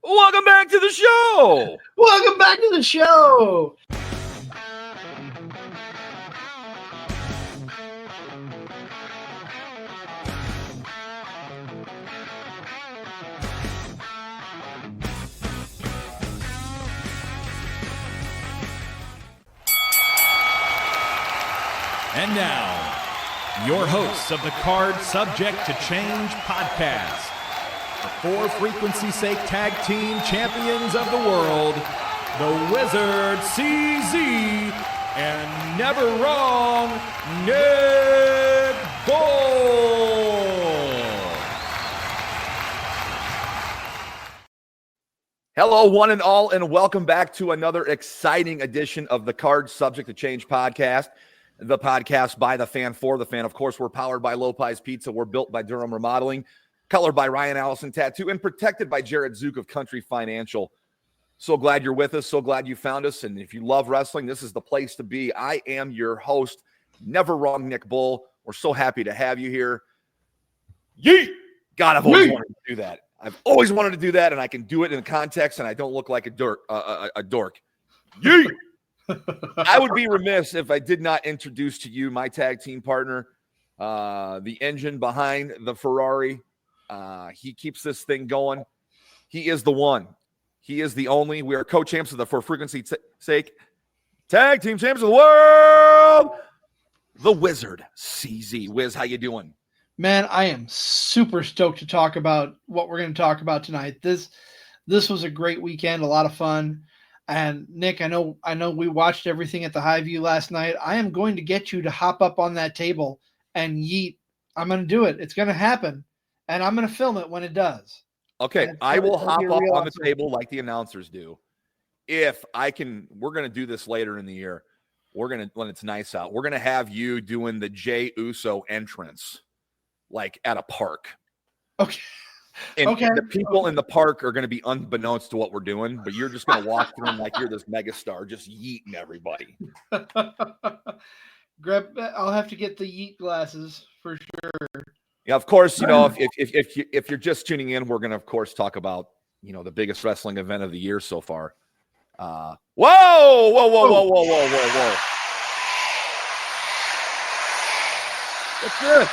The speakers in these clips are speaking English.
Welcome back to the show. Welcome back to the show. And now, your hosts of the Card Subject to Change podcast, the For Frequency's Sake Tag Team Champions of the World, the Wizard CZ, and Never Wrong Nick Bull. Hello, one and all, and welcome back to another exciting edition of the Card Subject to Change podcast. The podcast by the fan for the fan. Of course, we're powered by Lopez Pizza. We're built by Durham Remodeling, colored by Ryan Allison Tattoo, and protected by Jared Zook of Country Financial. So glad you're with us. So glad you found us. And if you love wrestling, this is the place to be. I am your host, Never Wrong Nick Bull. We're so happy to have you here. Yeet! God, I've always wanted to do that. I've always wanted to do that, and I can do it in context, and I don't look like a dork. Yeet! I would be remiss if I did not introduce to you my tag team partner, the engine behind the Ferrari. He keeps this thing going. He is the one. He is the only. We are co-champs of the For Frequency's Sake Tag Team Champs of the World, the Wizard CZ. Wiz, how you doing? Man, I am super stoked to talk about what we're going to talk about tonight. This was a great weekend, a lot of fun. And Nick, I know we watched everything at the High View last night. I am going to get you to hop up on that table and yeet. I'm going to do it. It's going to happen. And I'm going to film it when it does. Okay, I will hop up on the table like the announcers do. If I can, we're going to do this later in the year. We're going to, when it's nice out, we're going to have you doing the Jey Uso entrance, like at a park. Okay. And the people in the park are going to be unbeknownst to what we're doing, but you're just going to walk through them like you're this megastar, just yeeting everybody. I'll have to get the yeet glasses for sure. Yeah, of course. You know, if you're just tuning in, we're going to, of course, talk about the biggest wrestling event of the year so far. Whoa! What's this?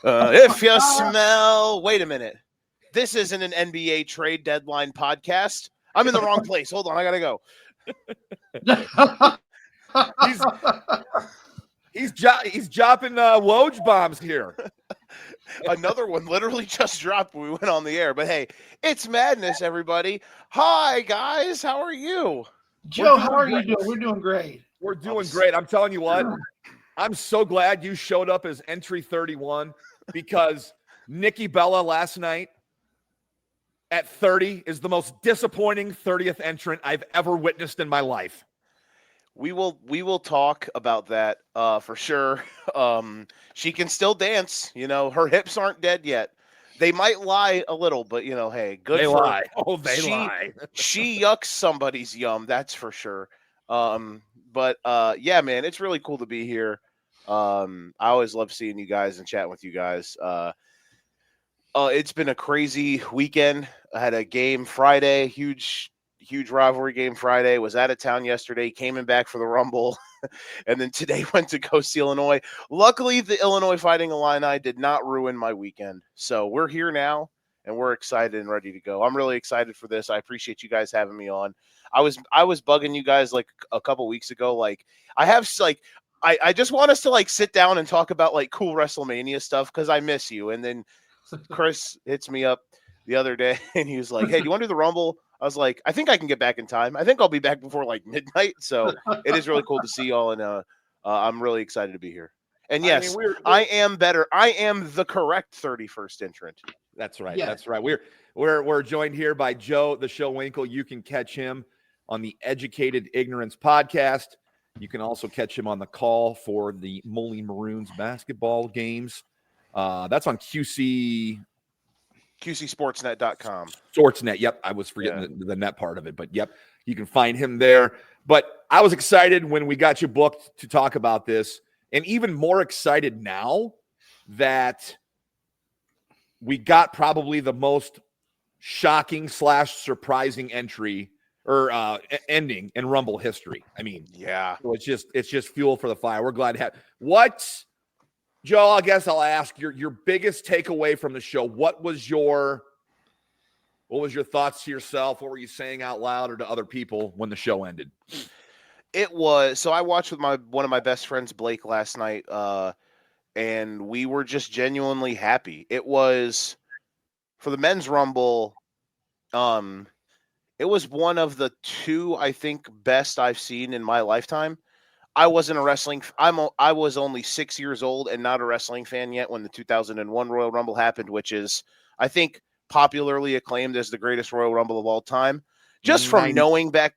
If you smell, wait a minute. This isn't an NBA trade deadline podcast. I'm in the wrong place. Hold on, I gotta go. He's dropping Woj bombs here. Another one literally just dropped when we went on the air. But hey, it's madness, everybody. Hi guys, how are you? Joe, how are you doing? We're doing great. We're doing great. I'm telling you what, I'm so glad you showed up as entry 31 because Nikki Bella last night at 30 is the most disappointing 30th entrant I've ever witnessed in my life. We will talk about that for sure. She can still dance. Her hips aren't dead yet. They might lie a little, but hey, good. They for lie. Her. Oh, they lie. She yucks somebody's yum. That's for sure. But yeah, man, it's really cool to be here. I always love seeing you guys and chatting with you guys. It's been a crazy weekend. I had a game Friday, huge rivalry game Friday. Was out of town yesterday, came back for the Rumble, and then today went to go see Illinois. Luckily, the Illinois Fighting Illini did not ruin my weekend. So we're here now, and we're excited and ready to go. I'm really excited for this. I appreciate you guys having me on. I was bugging you guys like a couple weeks ago. Like I just want us to like sit down and talk about like cool WrestleMania stuff because I miss you. And then Chris hits me up the other day and he was like, "Hey, do you want to do the Rumble?" I was like, "I think I can get back in time. I think I'll be back before like midnight." So it is really cool to see y'all, and I'm really excited to be here. And yes, I am better. I am the correct 31st entrant. That's right. Yeah. That's right. We're joined here by Joe, the show Winkel. You can catch him on the Educated Ignorance podcast. You can also catch him on the call for the Moly Maroons basketball games. That's on QCSportsnet.com. Sportsnet. Yep. I was forgetting the net part of it, but yep, you can find him there. But I was excited when we got you booked to talk about this, and even more excited now that we got probably the most shocking / surprising entry or ending in Rumble history. I mean, Yeah. so it's just fuel for the fire. We're glad to have what, Joe. I guess I'll ask your biggest takeaway from the show. What was your thoughts to yourself? What were you saying out loud or to other people when the show ended? It was so I watched with one of my best friends, Blake, last night, and we were just genuinely happy. It was for the men's Rumble. It was one of the two, I think, best I've seen in my lifetime. I wasn't a wrestling. I was only 6 years old and not a wrestling fan yet when the 2001 Royal Rumble happened, which is, I think, popularly acclaimed as the greatest Royal Rumble of all time. Just from knowing back.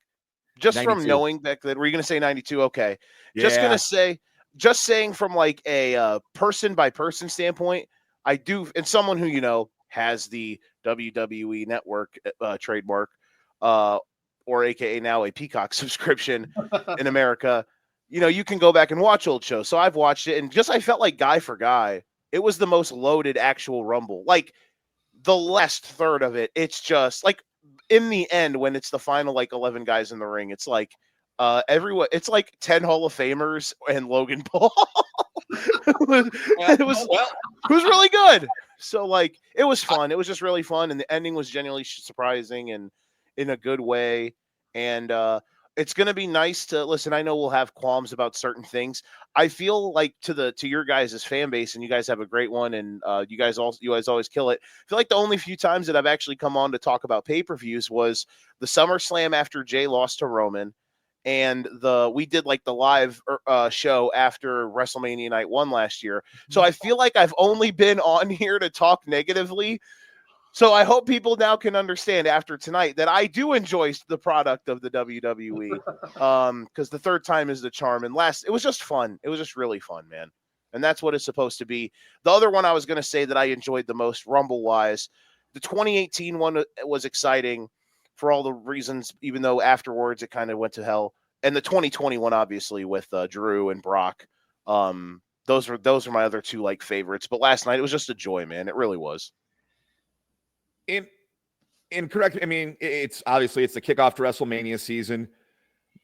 Just 92. From knowing back then, were you going to say 92? Okay. Yeah. Just going to say, just saying from like a person by person standpoint, I do, and someone who, has the WWE network trademark, or AKA now a Peacock subscription in America, you can go back and watch old shows. So I've watched it, and I felt like guy for guy, it was the most loaded actual Rumble. Like the last third of it, it's just like, in the end, when it's the final 11 guys in the ring, it's like everyone. It's like 10 Hall of Famers and Logan Paul. It was really good. So it was fun. It was just really fun, and the ending was genuinely surprising and in a good way. And it's going to be nice to listen. I know we'll have qualms about certain things. I feel like to your guys' fan base, and you guys have a great one, and you guys always kill it. I feel like the only few times that I've actually come on to talk about pay-per-views was the SummerSlam after Jey lost to Roman, and we did the live show after WrestleMania Night 1 last year. So I feel like I've only been on here to talk negatively. So I hope people now can understand after tonight that I do enjoy the product of the WWE, because the third time is the charm. And it was just fun. It was just really fun, man. And that's what it's supposed to be. The other one I was going to say that I enjoyed the most Rumble-wise, the 2018 one was exciting for all the reasons, even though afterwards it kind of went to hell. And the 2021, obviously, with Drew and Brock. Those are my other two favorites. But last night, it was just a joy, man. It really was. Incorrect. I mean, it's obviously it's the kickoff to WrestleMania season.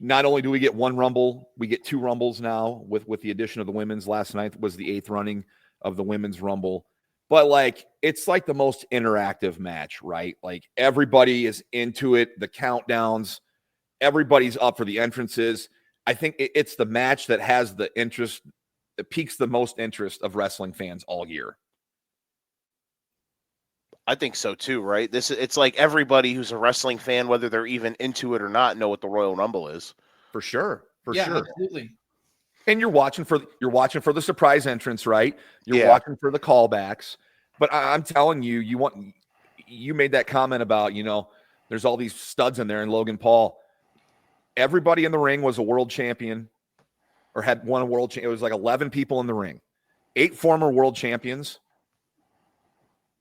Not only do we get one Rumble, we get two Rumbles now with the addition of the women's. Last night was the 8th running of the women's Rumble. But it's the most interactive match, right? Everybody is into it. The countdowns, everybody's up for the entrances. I think it's the match that has the interest, it piques the most interest of wrestling fans all year. I think so too, right? It's like everybody who's a wrestling fan, whether they're even into it or not, know what the Royal Rumble is. For sure. Yeah, absolutely. And you're watching for the surprise entrance, right? You're watching for the callbacks. But I'm telling you, you made that comment about, there's all these studs in there, and Logan Paul. Everybody in the ring was a world champion or had won a world champion. It was 11 people in the ring. 8 former world champions.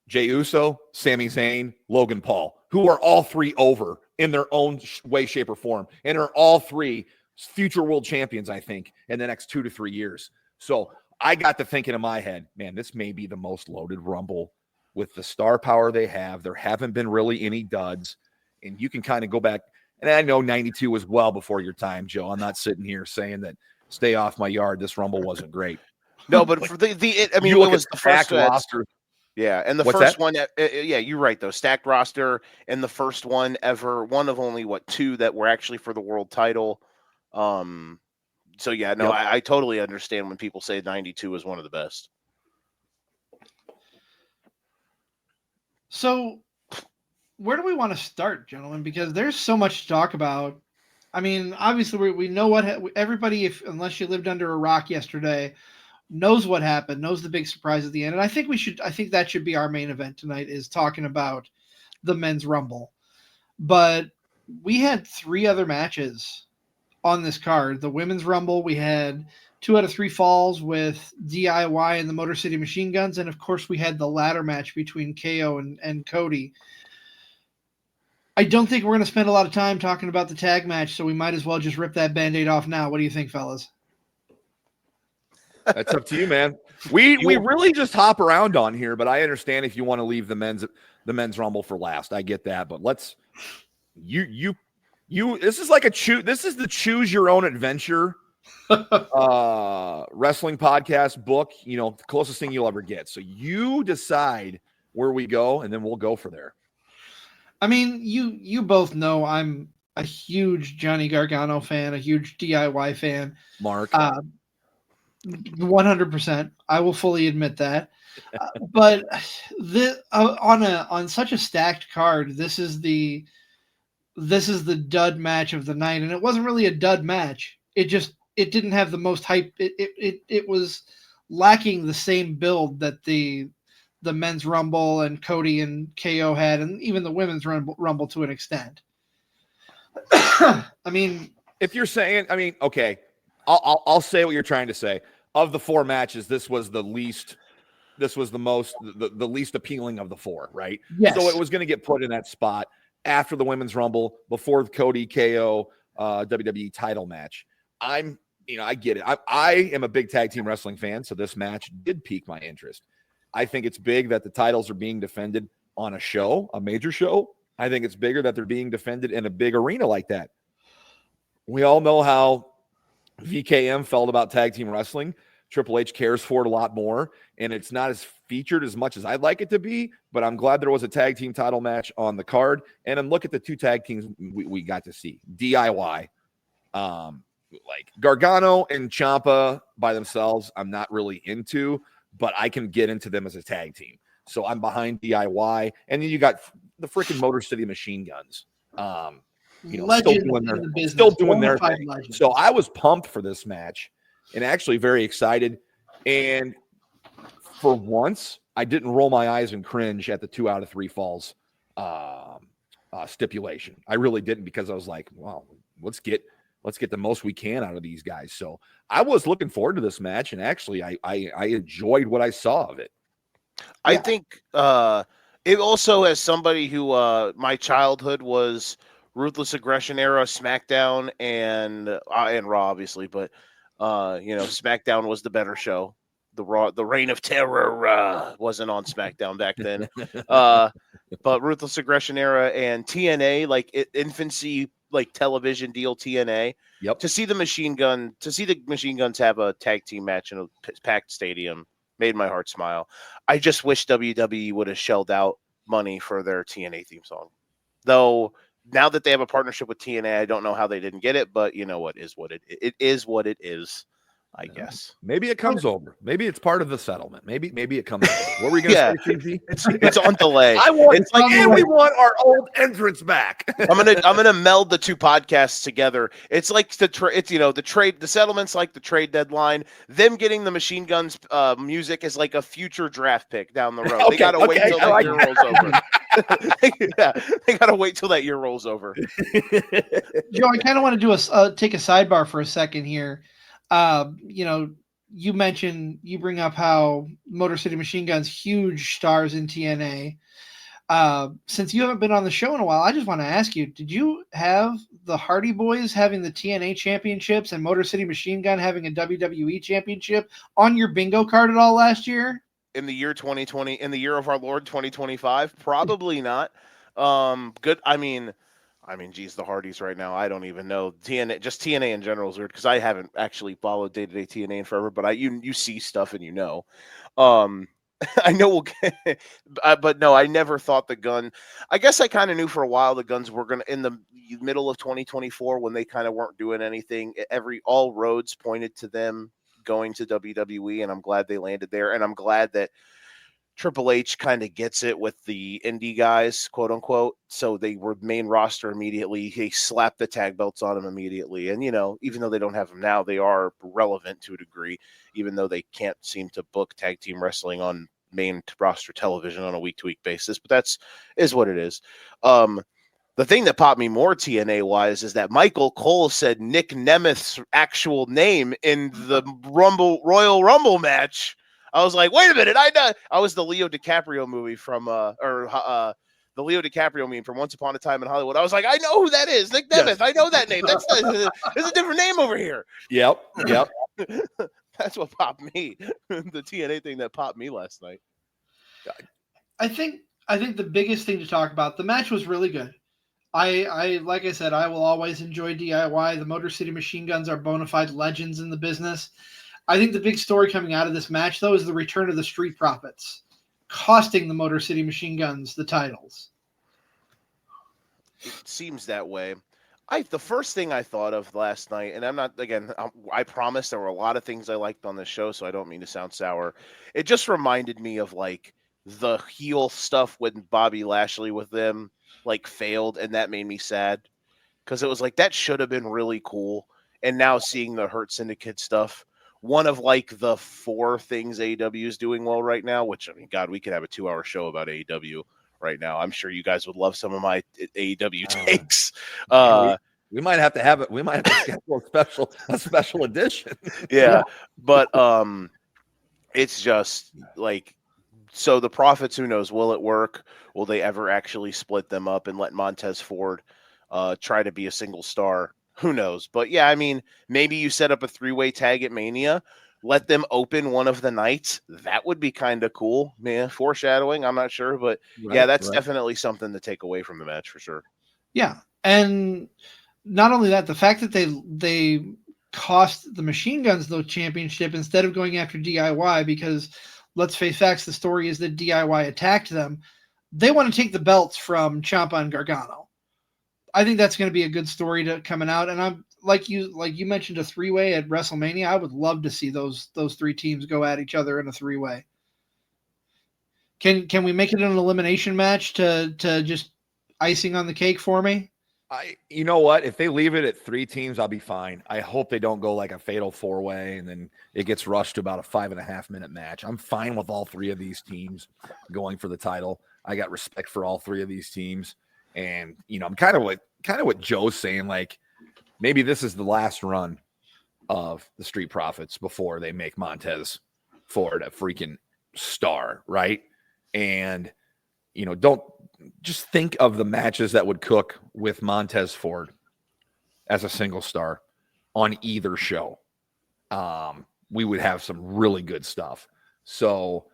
Jey Uso, Sami Zayn, Logan Paul, who are all 3 over in their own way, shape, or form, and are all 3 future world champions, I think, in the next 2 to 3 years. So I got to thinking in my head, man, this may be the most loaded Rumble with the star power they have. There haven't been really any duds, and you can kind of go back. And I know 92 was well before your time, Joe. I'm not sitting here saying that stay off my yard. This Rumble wasn't great. No, but for it was the first roster. Yeah, and the first one, you're right, though. Stacked roster, and the first one ever, one of only, 2 that were actually for the world title. So, yeah, no, yep. I totally understand when people say 92 is one of the best. So, where do we want to start, gentlemen? Because there's so much to talk about. I mean, obviously, we know what everybody, unless you lived under a rock yesterday, knows what happened, knows the big surprise at the end. And I think that should be our main event tonight, is talking about the men's Rumble. But we had 3 other matches on this card. The women's Rumble, we had 2 out of 3 falls with DIY and the Motor City Machine Guns. And of course we had the ladder match between KO and Cody. I don't think we're going to spend a lot of time talking about the tag match, so we might as well just rip that Band-Aid off now. What do you think, fellas? That's up to you, man. We really just hop around on here, but I understand if you want to leave the men's Rumble for last. I get that, but let's you this is like this is the choose your own adventure wrestling podcast book, the closest thing you'll ever get. So you decide where we go, and then we'll go for there. I mean, you both know I'm a huge Johnny Gargano fan, a huge DIY fan. Mark. 100%. I will fully admit that. But on such a stacked card, this is the dud match of the night, and it wasn't really a dud match. It didn't have the most hype. It was lacking the same build that the men's Rumble and Cody and KO had, and even the women's Rumble to an extent. I mean, if you're saying, okay, I'll say what you're trying to say. Of the 4 matches, this was the least appealing of the 4, right? Yes. So it was going to get put in that spot after the women's Rumble, before the Cody KO WWE title match. I get it. I am a big tag team wrestling fan, so this match did pique my interest. I think it's big that the titles are being defended on a show, a major show. I think it's bigger that they're being defended in a big arena like that. We all know how VKM felt about tag team wrestling. Triple H cares for it a lot more, and it's not as featured as much as I'd like it to be, but I'm glad there was a tag team title match on the card. And then look at the 2 tag teams we got to see. DIY. Like Gargano and Ciampa by themselves, I'm not really into, but I can get into them as a tag team. So I'm behind DIY. And then you got the freaking Motor City Machine Guns. Still doing their thing. Legends. So I was pumped for this match and actually very excited. And for once, I didn't roll my eyes and cringe at the 2 out of 3 falls stipulation. I really didn't, because I was like, wow, let's get the most we can out of these guys. So I was looking forward to this match, and actually I enjoyed what I saw of it. I think it also, as somebody who my childhood was Ruthless Aggression era SmackDown and Raw, obviously, but SmackDown was the better show. The Reign of Terror wasn't on SmackDown back then. But Ruthless Aggression era and TNA, like infancy, like television deal TNA. Yep. To see the Machine Guns have a tag team match in a packed stadium made my heart smile. I just wish WWE would have shelled out money for their TNA theme song. Though now that they have a partnership with TNA, I don't know how they didn't get it, but you know what is what it is what it is, I guess. Maybe it comes over. Maybe it's part of the settlement. Maybe it comes over. What were you going to say, CZ? It's on delay. We want our old entrance back. I'm gonna meld the 2 podcasts together. It's like the settlement's like the trade deadline. Them getting the Machine Guns music is like a future draft pick down the road. They gotta wait till that year rolls over. They gotta wait till that year rolls over. Joe, I kind of want to take a sidebar for a second here. You bring up how Motor City Machine Guns, huge stars in TNA. Since you haven't been on the show in a while, I just want to ask you, did you have the Hardy Boys having the TNA championships and Motor City Machine Gun having a WWE championship on your bingo card at all last year? In the year 2020, in the year of our Lord 2025, probably not. Good. I mean, geez, the Hardys right now, I don't even know. TNA in general is weird because I haven't actually followed day-to-day TNA in forever, but you see stuff and you know. I know we'll get, but no, I never thought the Gun. I guess I kind of knew for a while the Guns were going to, in the middle of 2024 when they kind of weren't doing anything, all roads pointed to them going to WWE, and I'm glad they landed there, and I'm glad that Triple H kind of gets it with the indie guys, quote unquote. So they were main roster immediately. He slapped the tag belts on them immediately. And, even though they don't have them now, they are relevant to a degree, even though they can't seem to book tag team wrestling on main roster television on a week-to-week basis. But is what it is. The thing that popped me more TNA wise is that Michael Cole said Nick Nemeth's actual name in the Royal Rumble match. I was like, wait a minute! I was the Leo DiCaprio movie from the the Leo DiCaprio meme from Once Upon a Time in Hollywood. I was like, I know who that is. Nick Nemeth. Yes. I know that name. There's a different name over here. Yep. That's what popped me. The TNA thing that popped me last night. I think the biggest thing to talk about, the match was really good. I like I said, I will always enjoy DIY. The Motor City Machine Guns are bona fide legends in the business. I think the big story coming out of this match, though, is the return of the Street Profits, costing the Motor City Machine Guns the titles. It seems that way. The first thing I thought of last night, and I'm not, again, I promise there were a lot of things I liked on this show, so I don't mean to sound sour. It just reminded me of, like, the heel stuff when Bobby Lashley with them, like, failed, and that made me sad. Because it was like, that should have been really cool. And now seeing the Hurt Syndicate stuff, one of, like, the 4 things AEW is doing well right now, which, I mean, God, we could have a 2-hour show about AEW right now. I'm sure you guys would love some of my AEW takes. We might have to have it. We might have to schedule a special edition. Yeah. But it's just like, so the Profits, who knows, will it work? Will they ever actually split them up and let Montez Ford try to be a single star? Who knows? But yeah, I mean, maybe you set up a 3-way tag at Mania, let them open one of the nights. That would be kind of cool. Man, foreshadowing, I'm not sure. But yeah, that's definitely something to take away from the match for sure. Yeah. And not only that, the fact that they cost the Machine Guns the championship instead of going after DIY, because let's face facts, the story is that DIY attacked them. They want to take the belts from Ciampa and Gargano. I think that's going to be a good story coming out. And I'm like you mentioned, a 3-way at WrestleMania. I would love to see those 3 teams go at each other in a 3-way. Can we make it an elimination match to just icing on the cake for me? You know what? If they leave it at 3 teams, I'll be fine. I hope they don't go like a fatal 4-way and then it gets rushed to about a 5.5-minute match. I'm fine with all 3 of these teams going for the title. I got respect for all 3 of these teams. And, you know, I'm kind of what Joe's saying, like, maybe this is the last run of the Street Profits before they make Montez Ford a freaking star, right? And, you know, don't just think of the matches that would cook with Montez Ford as a single star on either show. We would have some really good stuff. So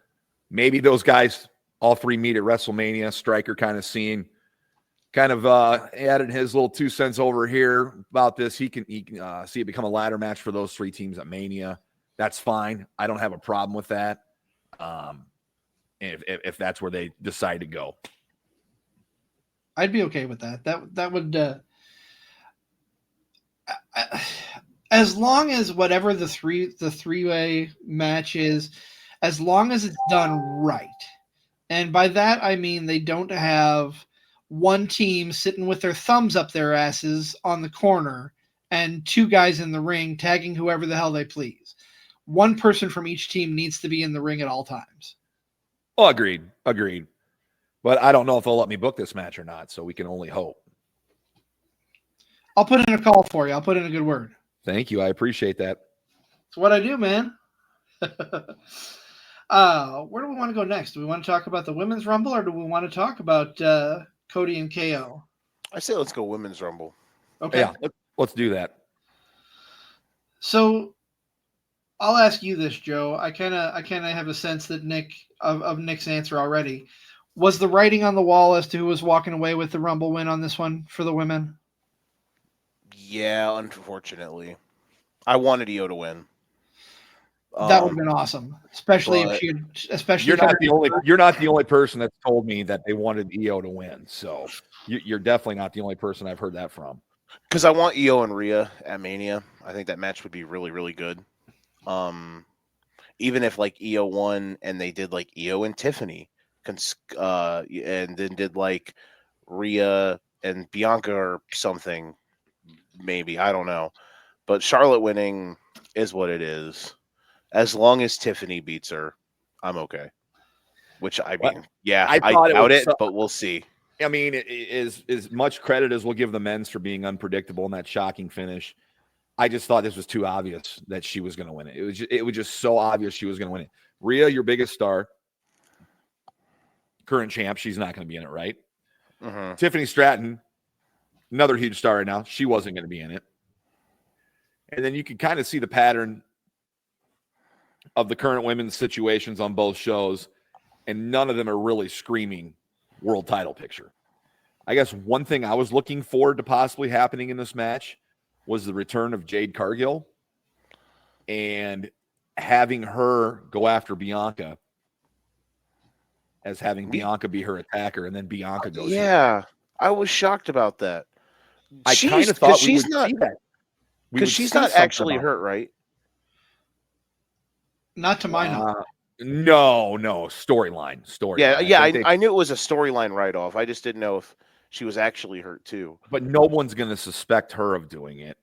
maybe those guys, all 3 meet at WrestleMania. Stryker added his little 2 cents over here about this. He can see it become a ladder match for those 3 teams at Mania. That's fine. I don't have a problem with that. If that's where they decide to go, I'd be okay with that. That would, as long as whatever the 3-way match is, as long as it's done right. And by that, I mean, they don't have one team sitting with their thumbs up their asses on the corner and 2 guys in the ring tagging whoever the hell they please. One person from each team needs to be in the ring at all times. Oh, agreed. But I don't know if they'll let me book this match or not, so we can only hope. I'll put in a call for you. I'll put in a good word. Thank you. I appreciate that. It's what I do, man. Where do we want to go next? Do we want to talk about the Women's Rumble, or do we want to talk about Cody and KO? I say let's go Women's Rumble. Okay. Yeah, let's do that. So I'll ask you this, Joe. I kind of have a sense that Nick's answer already. Was the writing on the wall as to who was walking away with the Rumble win on this one for the women? Yeah, unfortunately. I wanted Io to win. That would have been awesome, especially if she had, You're not the only person that's told me that they wanted Io to win. So you're definitely not the only person I've heard that from. Because I want Io and Rhea at Mania. I think that match would be really, really good. Even if like Io won and they did like Io and Tiffany, and then did like Rhea and Bianca or something, maybe, I don't know. But Charlotte winning is what it is. As long as Tiffany beats her, I'm okay. Which, I mean, yeah, I doubt it, but we'll see. I mean, it is as much credit as we'll give the men's for being unpredictable in that shocking finish. I just thought this was too obvious that she was going to win it. It was just so obvious she was going to win it. Rhea, your biggest star, current champ, she's not going to be in it, right? Tiffany Stratton, another huge star right now. She wasn't going to be in it. And then you can kind of see the pattern of the current women's situations on both shows, and none of them are really screaming world title picture. I guess one thing I was looking forward to possibly happening in this match was the return of Jade Cargill and having her go after Bianca as having Bianca be her attacker, and then Bianca goes. Yeah, I was shocked about that. I kind of thought we would see that. Because she's not actually hurt, right? Not to my knowledge. No, storyline. Yeah, I knew it was a storyline write-off. I just didn't know if she was actually hurt too. But no one's going to suspect her of doing it.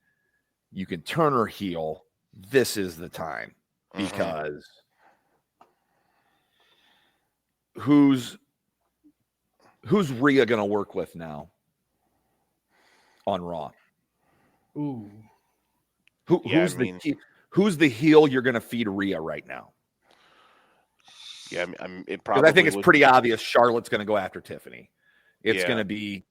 You can turn her heel. This is the time, because who's Rhea going to work with now on Raw? Ooh. Who's the heel you're going to feed Rhea right now? Yeah, I think it's pretty obvious Charlotte's going to go after Tiffany. It's going to be,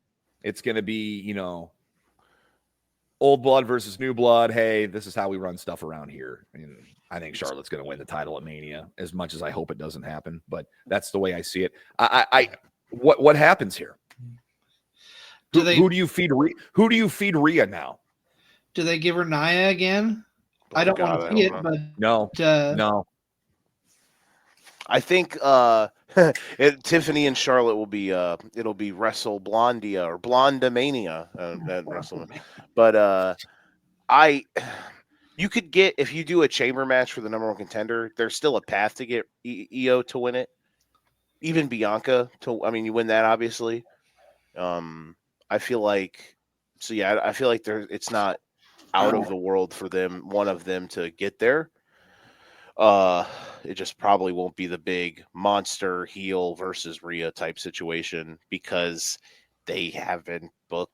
old blood versus new blood. Hey, this is how we run stuff around here. And I think Charlotte's going to win the title at Mania, as much as I hope it doesn't happen. But that's the way I see it. What happens here? Who do you feed? Who do you feed Rhea now? Do they give her Nia again? I don't want to see it, but no. I think Tiffany and Charlotte will be it'll be Wrestlemania or Blondemania at Wrestlemania. But you could get, if you do a chamber match for the number one contender, there's still a path to get Io to win it. Even Bianca you win that, obviously. I feel like it's not out of the world for one of them to get there. It just probably won't be the big monster heel versus Rhea type situation, because they haven't booked.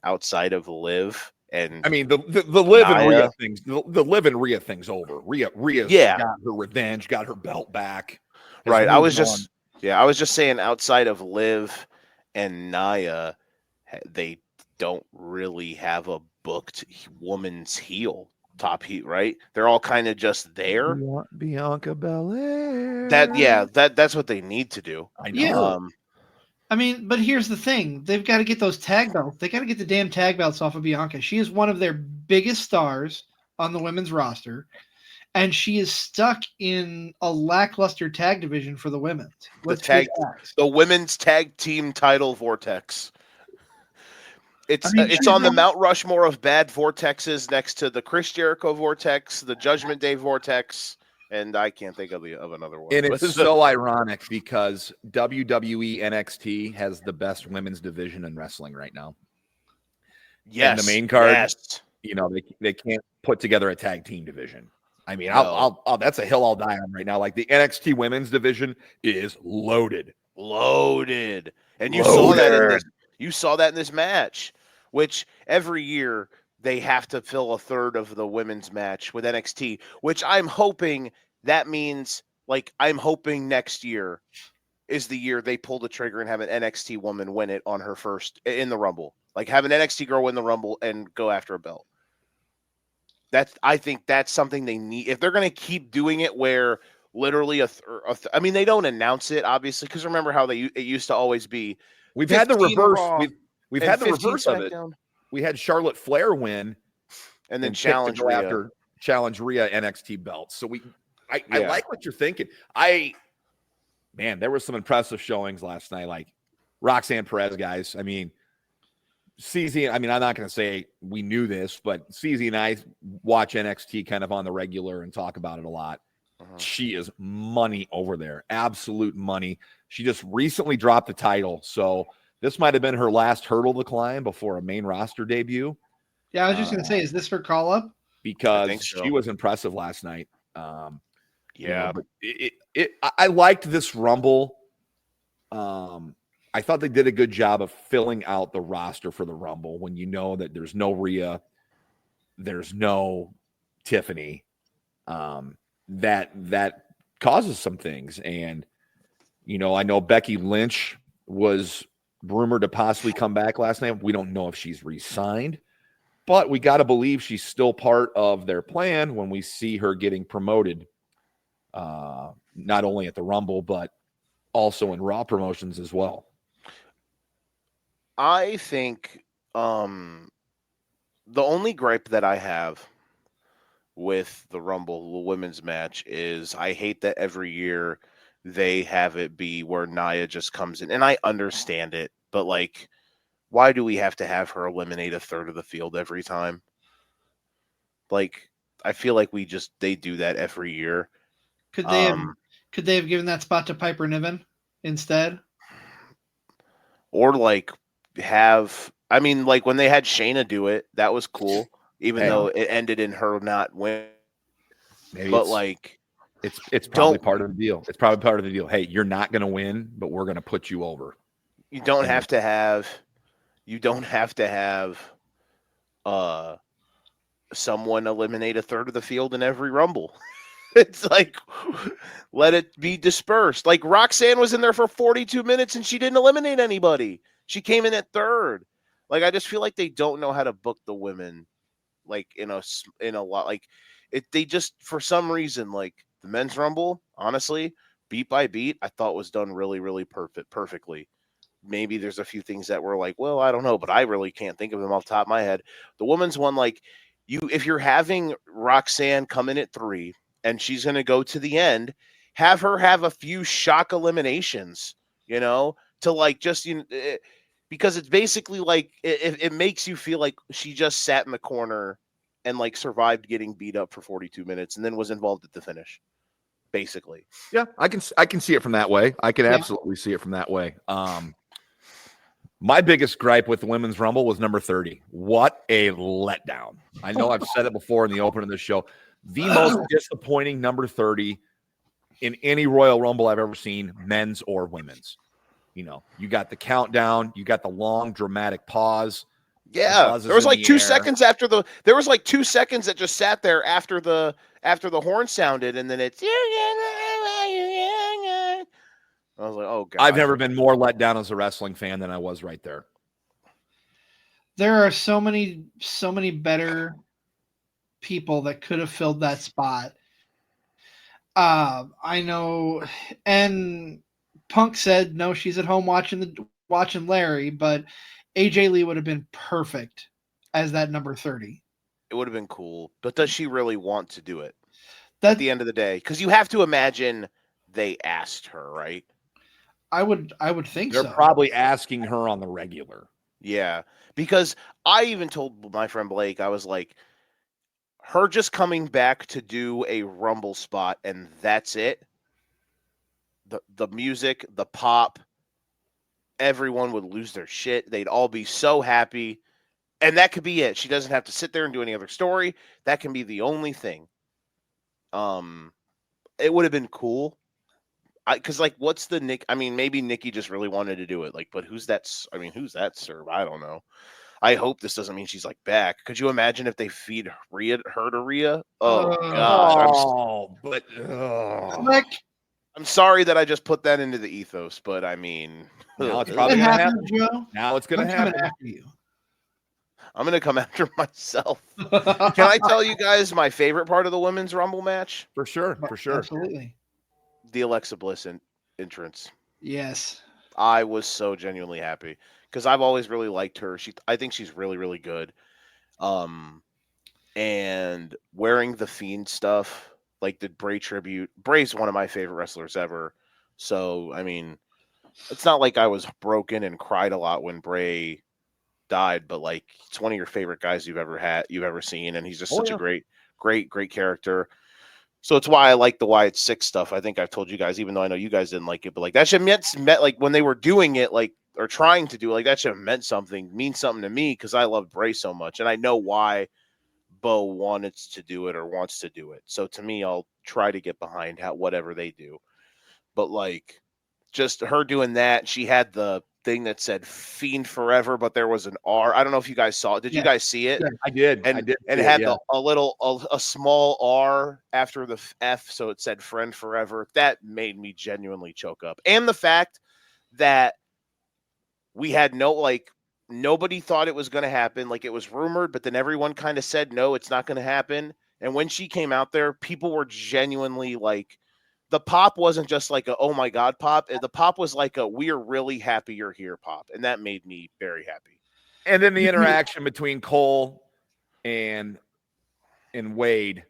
Outside of Liv and the Liv and Rhea things, the Liv and Rhea thing's over. Rhea's got her revenge, got her belt back. Right. I was just saying, outside of Liv and Nia, they don't really have a booked woman's heel. Top heat, right? They're all kind of just there. Bianca Belair. That's what they need to do. I know. But here's the thing: they've got to get those tag belts. They got to get the damn tag belts off of Bianca. She is one of their biggest stars on the women's roster, and she is stuck in a lackluster tag division for the women. The women's tag team title vortex. It's on the Mount Rushmore of bad vortexes, next to the Chris Jericho vortex, the Judgment Day vortex, and I can't think of another one. And it's so ironic, because WWE NXT has the best women's division in wrestling right now. Yes, and the main card, yes. They can't put together a tag team division. I'll that's a hill I'll die on right now. Like, the NXT women's division is loaded, and you saw that in this match, which every year they have to fill a third of the women's match with NXT, which I'm hoping that means, I'm hoping next year is the year they pull the trigger and have an NXT woman win it on her first in the Rumble. Have an NXT girl win the Rumble and go after a belt. I think that's something they need. If they're going to keep doing it where literally they don't announce it, obviously, because remember how it used to always be. We've had the reverse. We've had the reverse of it. We had Charlotte Flair win, and then challenge Rhea NXT belts. So I like what you're thinking. There were some impressive showings last night, like Roxanne Perez, guys. CZ. I'm not going to say we knew this, but CZ and I watch NXT kind of on the regular and talk about it a lot. She is money over there, absolute money. She just recently dropped the title, so this might have been her last hurdle to climb before a main roster debut. Yeah, I was just going to say, is this her call up? Because she was impressive last night. But I liked this Rumble. I thought they did a good job of filling out the roster for the Rumble when you know that there's no Rhea, there's no Tiffany. That causes some things. And, I know Becky Lynch was rumored to possibly come back last night. We don't know if she's re-signed, but we got to believe she's still part of their plan when we see her getting promoted, not only at the Rumble, but also in Raw promotions as well. I think the only gripe that I have with the Rumble women's match is I hate that every year they have it be where Nia just comes in. And I understand it, but like, why do we have to have her eliminate a third of the field every time? Like, I feel like they do that every year. Could they have given that spot to Piper Niven instead? Or like like when they had Shayna do it, that was cool, even though it ended in her not winning. Maybe but like, it's probably part of the deal. It's probably part of the deal. Hey, you're not going to win, but we're going to put you over. You don't have to have someone eliminate a third of the field in every Rumble. It's like, let it be dispersed. Like Roxanne was in there for 42 minutes and she didn't eliminate anybody. She came in at third. Like, I just feel like they don't know how to book the women, like in a lot. Like they just, for some reason, like the men's Rumble, honestly, beat by beat, I thought was done really, really perfectly. Maybe there's a few things that were like, well, I don't know, but I really can't think of them off the top of my head. The women's one, like if you're having Roxanne come in at 3 and she's going to go to the end, have her have a few shock eliminations, to like just, because it's basically like it makes you feel like she just sat in the corner and like survived getting beat up for 42 minutes and then was involved at the finish. Basically. Yeah, I can see it from that way. I can absolutely see it from that way. My biggest gripe with the Women's Rumble was number 30. What a letdown. I know I've said it before in the opening of the show. The most disappointing number 30 in any Royal Rumble I've ever seen, men's or women's. You got the countdown, you got the long dramatic pause. Yeah, there was like 2 seconds there was like 2 seconds that just sat there after the horn sounded, and then it's. I was like, oh god. I've never been more let down as a wrestling fan than I was right there. There are so many better people that could have filled that spot. I know, and Punk said no, she's at home watching Larry, but AJ Lee would have been perfect as that number 30. It would have been cool, but does she really want to do it at the end of the day? Because you have to imagine they asked her, right? I would think They're so. probably asking her on the regular. Yeah, because I even told my friend Blake, I was like, her just coming back to do a Rumble spot and that's it. The music, the pop, everyone would lose their shit. They'd all be so happy. And that could be it. She doesn't have to sit there and do any other story. That can be the only thing. It would have been cool. Because, like, what's the Nick? I mean, maybe Nikki just really wanted to do it. Like, but who's that? I mean, who's that serve? I don't know. I hope this doesn't mean she's, like, back. Could you imagine if they feed her to Rhea? Oh, God. I'm sorry that I just put that into the ethos, but I mean, now it's probably going to happen. Joe. Now it's going to happen. After you. I'm going to come after myself. Can I tell you guys my favorite part of the Women's Rumble match? For sure. Absolutely. The Alexa Bliss entrance. Yes. I was so genuinely happy because I've always really liked her. I think she's really, really good. And wearing the Fiend stuff, like the Bray tribute. Bray's one of my favorite wrestlers ever. So, I mean, it's not like I was broken and cried a lot when Bray died, but like it's one of your favorite guys you've ever seen, and he's just such a great character. So it's why I like the Wyatt 6 stuff. I think I've told you guys, even though I know you guys didn't like it, but like that shit meant like when they were doing it, like or trying to do it, like that shit means something to me because I love Bray so much, and I know why Bo wants to do it. So to me, I'll try to get behind whatever they do. But like just her doing that, she had the thing that said Fiend Forever, but there was an R. I don't know if you guys saw it. Did you guys see it? Yeah, I did. And it had a small R after the F, so it said Friend Forever. That made me genuinely choke up. And the fact that we had nobody thought it was going to happen. Like, it was rumored, but then everyone kind of said, no, it's not going to happen. And when she came out there, people were genuinely like, the pop wasn't just like a, oh my God pop. The pop was like a, we are really happy you're here pop. And that made me very happy. And then the interaction between Cole and Wade.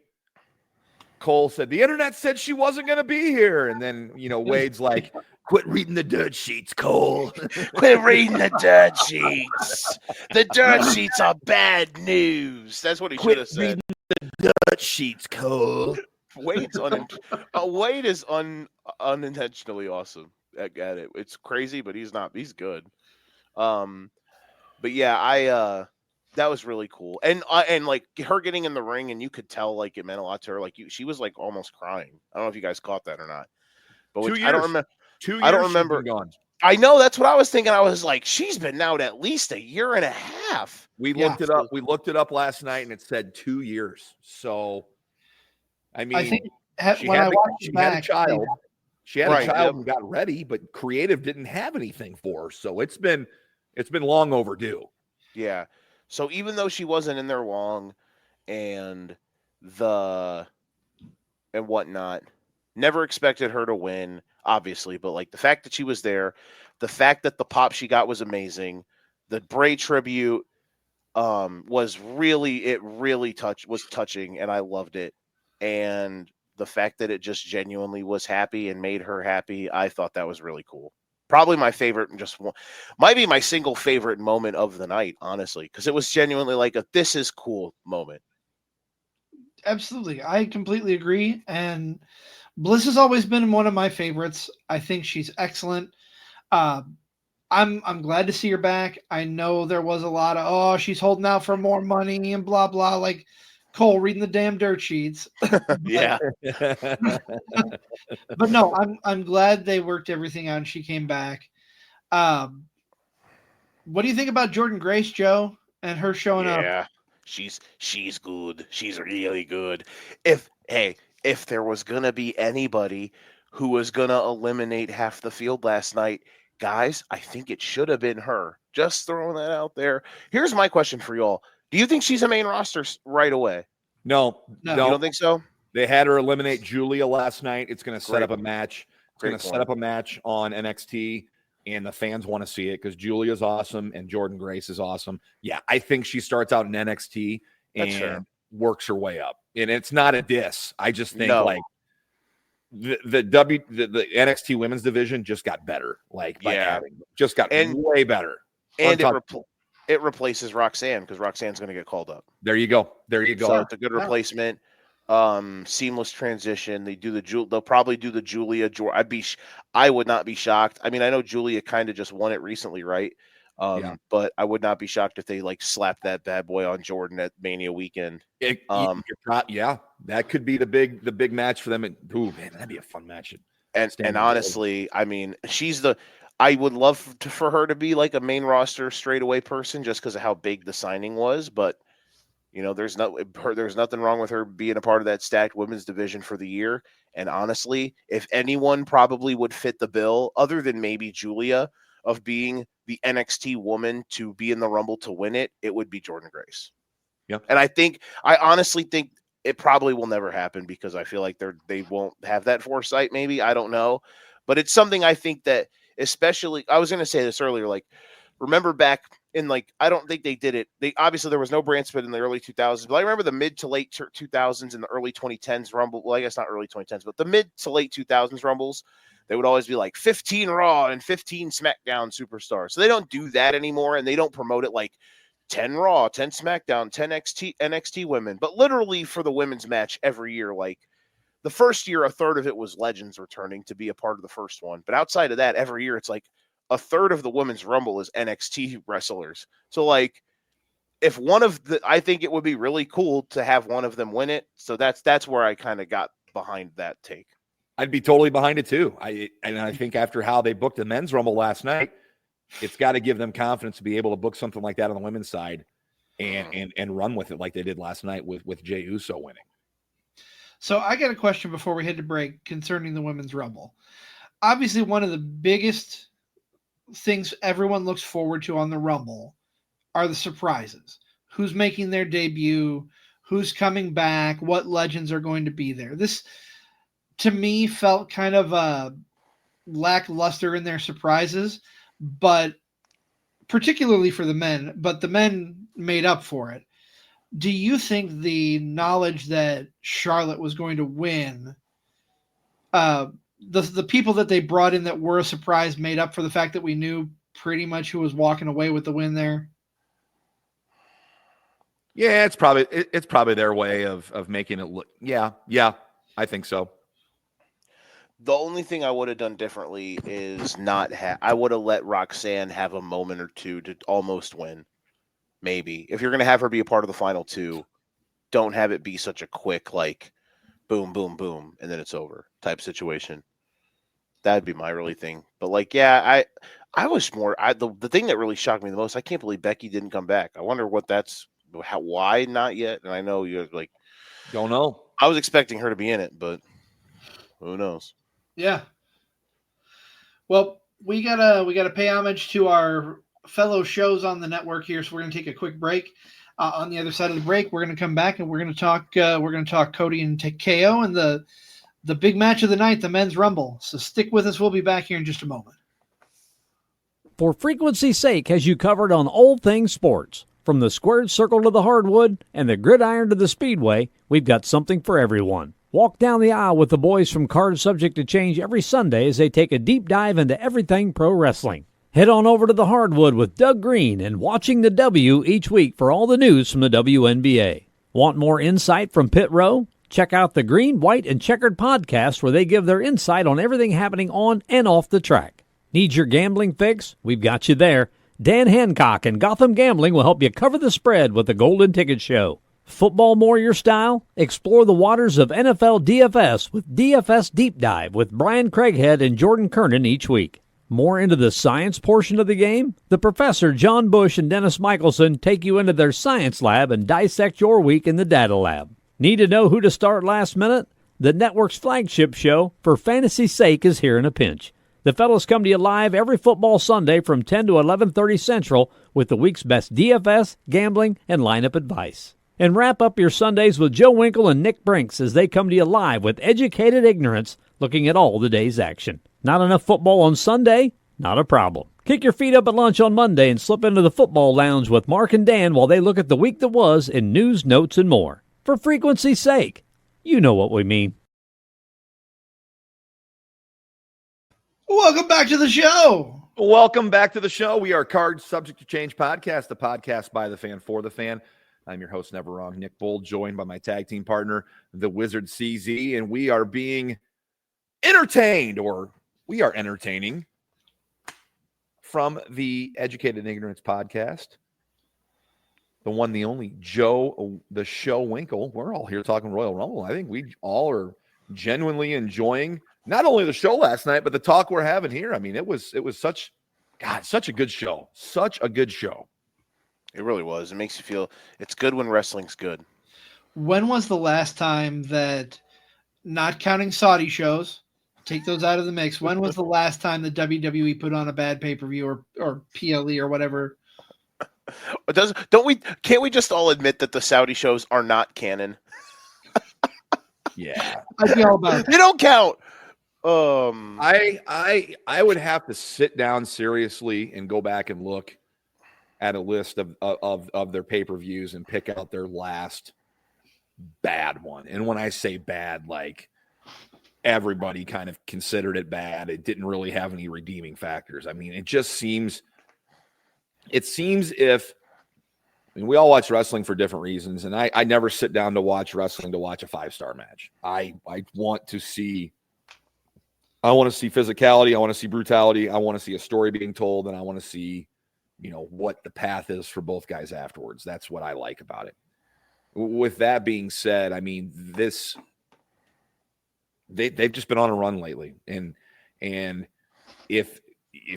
Cole said, the internet said she wasn't going to be here. And then, Wade's like, quit reading the dirt sheets, Cole. Quit reading the dirt sheets. The dirt sheets are bad news. That's what he should have said. Reading the dirt sheets, Cole. Wade is unintentionally awesome at it. It's crazy, but he's not. He's good. But yeah, that was really cool. And like her getting in the ring, and you could tell like it meant a lot to her. Like she was like almost crying. I don't know if you guys caught that or not. But I don't remember. 2 years. I don't remember. Gone. I know, that's what I was thinking. I was like, she's been out at least a year and a half. We looked it up. We looked it up last night, and it said 2 years. So, I mean, I think she when had I watched she it back, had a child. She had Right, a child yep. and got ready, but creative didn't have anything for her. So it's been long overdue. Yeah. So even though she wasn't in there long and whatnot, never expected her to win, obviously, but like the fact that she was there, the fact that the pop she got was amazing, the Bray tribute was really touching, and I loved it. And the fact that it just genuinely was happy and made her happy, I thought that was really cool. Probably my favorite, might be my single favorite moment of the night, honestly, because it was genuinely like a this is cool moment. Absolutely. I completely agree. And Bliss has always been one of my favorites. I think she's excellent. I'm glad to see her back. I know there was a lot of, she's holding out for more money and blah, blah, like Cole reading the damn dirt sheets. Yeah. But no, I'm glad they worked everything out and she came back. What do you think about Jordynne Grace, Joe, and her showing up? Yeah. She's good. She's really good. If there was gonna be anybody who was gonna eliminate half the field last night, guys, I think it should have been her. Just throwing that out there. Here's my question for y'all. Do you think she's a main roster right away? No. You don't think so? They had her eliminate Julia last night. It's going to set up a match. It's going to point. set up a match on NXT, and the fans want to see it because Julia's awesome and Jordynne Grace is awesome. Yeah, I think she starts out in NXT and works her way up. And it's not a diss. I just think like the NXT women's division just got better. Like by adding, just got way better. And it replaces Roxanne because Roxanne's going to get called up. There you go. So it's a good replacement. Seamless transition. They'll probably do the Julia. I would not be shocked. I mean, I know Julia kind of just won it recently, right? But I would not be shocked if they like slapped that bad boy on Jordan at Mania weekend. That could be the big match for them. Ooh, man, that'd be a fun match. And honestly, I mean, I would love for her to be like a main roster straightaway person just because of how big the signing was. But there's nothing wrong with her being a part of that stacked women's division for the year. And honestly, if anyone probably would fit the bill, other than maybe Julia, of being the NXT woman to be in the Rumble to win it, it would be Jordynne Grace. Yeah. And I honestly think it probably will never happen because I feel like they won't have that foresight. Maybe, I don't know, but it's something I think that, especially, I was going to say this earlier, like, remember back in, like, I don't think they did it. Obviously there was no brand split in the early 2000s, but I remember the mid to late 2000s and the early 2010s Rumble. Well, I guess not early 2010s, but the mid to late 2000s Rumbles, they would always be like 15 Raw and 15 SmackDown superstars. So they don't do that anymore, and they don't promote it like 10 Raw, 10 SmackDown, 10 NXT women. But literally for the women's match every year, like, the first year, a third of it was legends returning to be a part of the first one. But outside of that, every year, it's like a third of the women's Rumble is NXT wrestlers. So, like, I think it would be really cool to have one of them win it. So that's where I kind of got behind that take. I'd be totally behind it too. I think after how they booked the men's Rumble last night, it's got to give them confidence to be able to book something like that on the women's side and run with it like they did last night with Jey Uso winning. So I got a question before we head to break concerning the women's Rumble. Obviously, one of the biggest things everyone looks forward to on the Rumble are the surprises. Who's making their debut? Who's coming back? What legends are going to be there? This, to me, felt kind of lackluster in their surprises, but particularly for the men, but the men made up for it. Do you think the knowledge that Charlotte was going to win, the people that they brought in that were a surprise made up for the fact that we knew pretty much who was walking away with the win there? Yeah, it's probably their way of making it look. Yeah, I think so. The only thing I would have done differently is I would have let Roxanne have a moment or two to almost win. Maybe. If you're going to have her be a part of the final two, don't have it be such a quick, like, boom, boom, boom, and then it's over type situation. That'd be my really thing. But, like, yeah, I was more – the thing that really shocked me the most, I can't believe Becky didn't come back. I wonder what that's – why not yet? And I know you're like – Don't know. I was expecting her to be in it, but who knows? Yeah. Well, we gotta pay homage to our fellow shows on the network here, so we're gonna take a quick break. On the other side of the break, we're gonna come back and we're gonna talk Cody and KO and the big match of the night, the men's Rumble. So stick with us. We'll be back here in just a moment. For frequency's sake, has you covered on all things sports. From the squared circle to the hardwood and the gridiron to the speedway, we've got something for everyone. Walk down the aisle with the boys from Card Subject to Change every Sunday as they take a deep dive into everything pro wrestling. Head on over to the hardwood with Doug Green and Watching the W each week for all the news from the WNBA. Want more insight from Pit Row? Check out the Green, White, and Checkered podcast where they give their insight on everything happening on and off the track. Need your gambling fix? We've got you there. Dan Hancock and Gotham Gambling will help you cover the spread with the Golden Ticket Show. Football more your style? Explore the waters of NFL DFS with DFS Deep Dive with Brian Craighead and Jordan Kernan each week. More into the science portion of the game? The Professor John Bush and Dennis Michelson take you into their science lab and dissect your week in the data lab. Need to know who to start last minute? The network's flagship show, For Fantasy's Sake, is here in a pinch. The fellas come to you live every football Sunday from 10 to 11:30 Central with the week's best DFS, gambling, and lineup advice. And wrap up your Sundays with Joe Winkel and Nick Brinks as they come to you live with educated ignorance, looking at all the day's action. Not enough football on Sunday? Not a problem. Kick your feet up at lunch on Monday and slip into the football lounge with Mark and Dan while they look at the week that was in news, notes, and more. For frequency's sake, you know what we mean. Welcome back to the show. Welcome back to the show. We are Card Subject to Change podcast, the podcast by the fan for the fan. I'm your host, Never Wrong, Nick Bold, joined by my tag team partner, the Wizard CZ, and we are being entertained, or we are entertaining, from the Educated Ignorance podcast, the one, the only, Joe, the show Winkel. We're all here talking Royal Rumble. I think we all are genuinely enjoying not only the show last night, but the talk we're having here. I mean, it was such a good show. Such a good show. It really was. It makes you feel it's good when wrestling's good. When was the last time that, not counting Saudi shows, take those out of the mix, when was the last time the WWE put on a bad pay-per-view or PLE or whatever? Can't we just all admit that the Saudi shows are not canon? Yeah. I'd be all about it. They don't count. I would have to sit down seriously and go back and look at a list of their pay-per-views and pick out their last bad one. And when I say bad, like everybody kind of considered it bad. It didn't really have any redeeming factors. I mean, it seems if, I mean, we all watch wrestling for different reasons. And I never sit down to watch wrestling to watch a 5-star match. I want to see physicality. I want to see brutality. I want to see a story being told. And I want to see, what the path is for both guys afterwards. That's what I like about it. With that being said, I mean, they've just been on a run lately. And if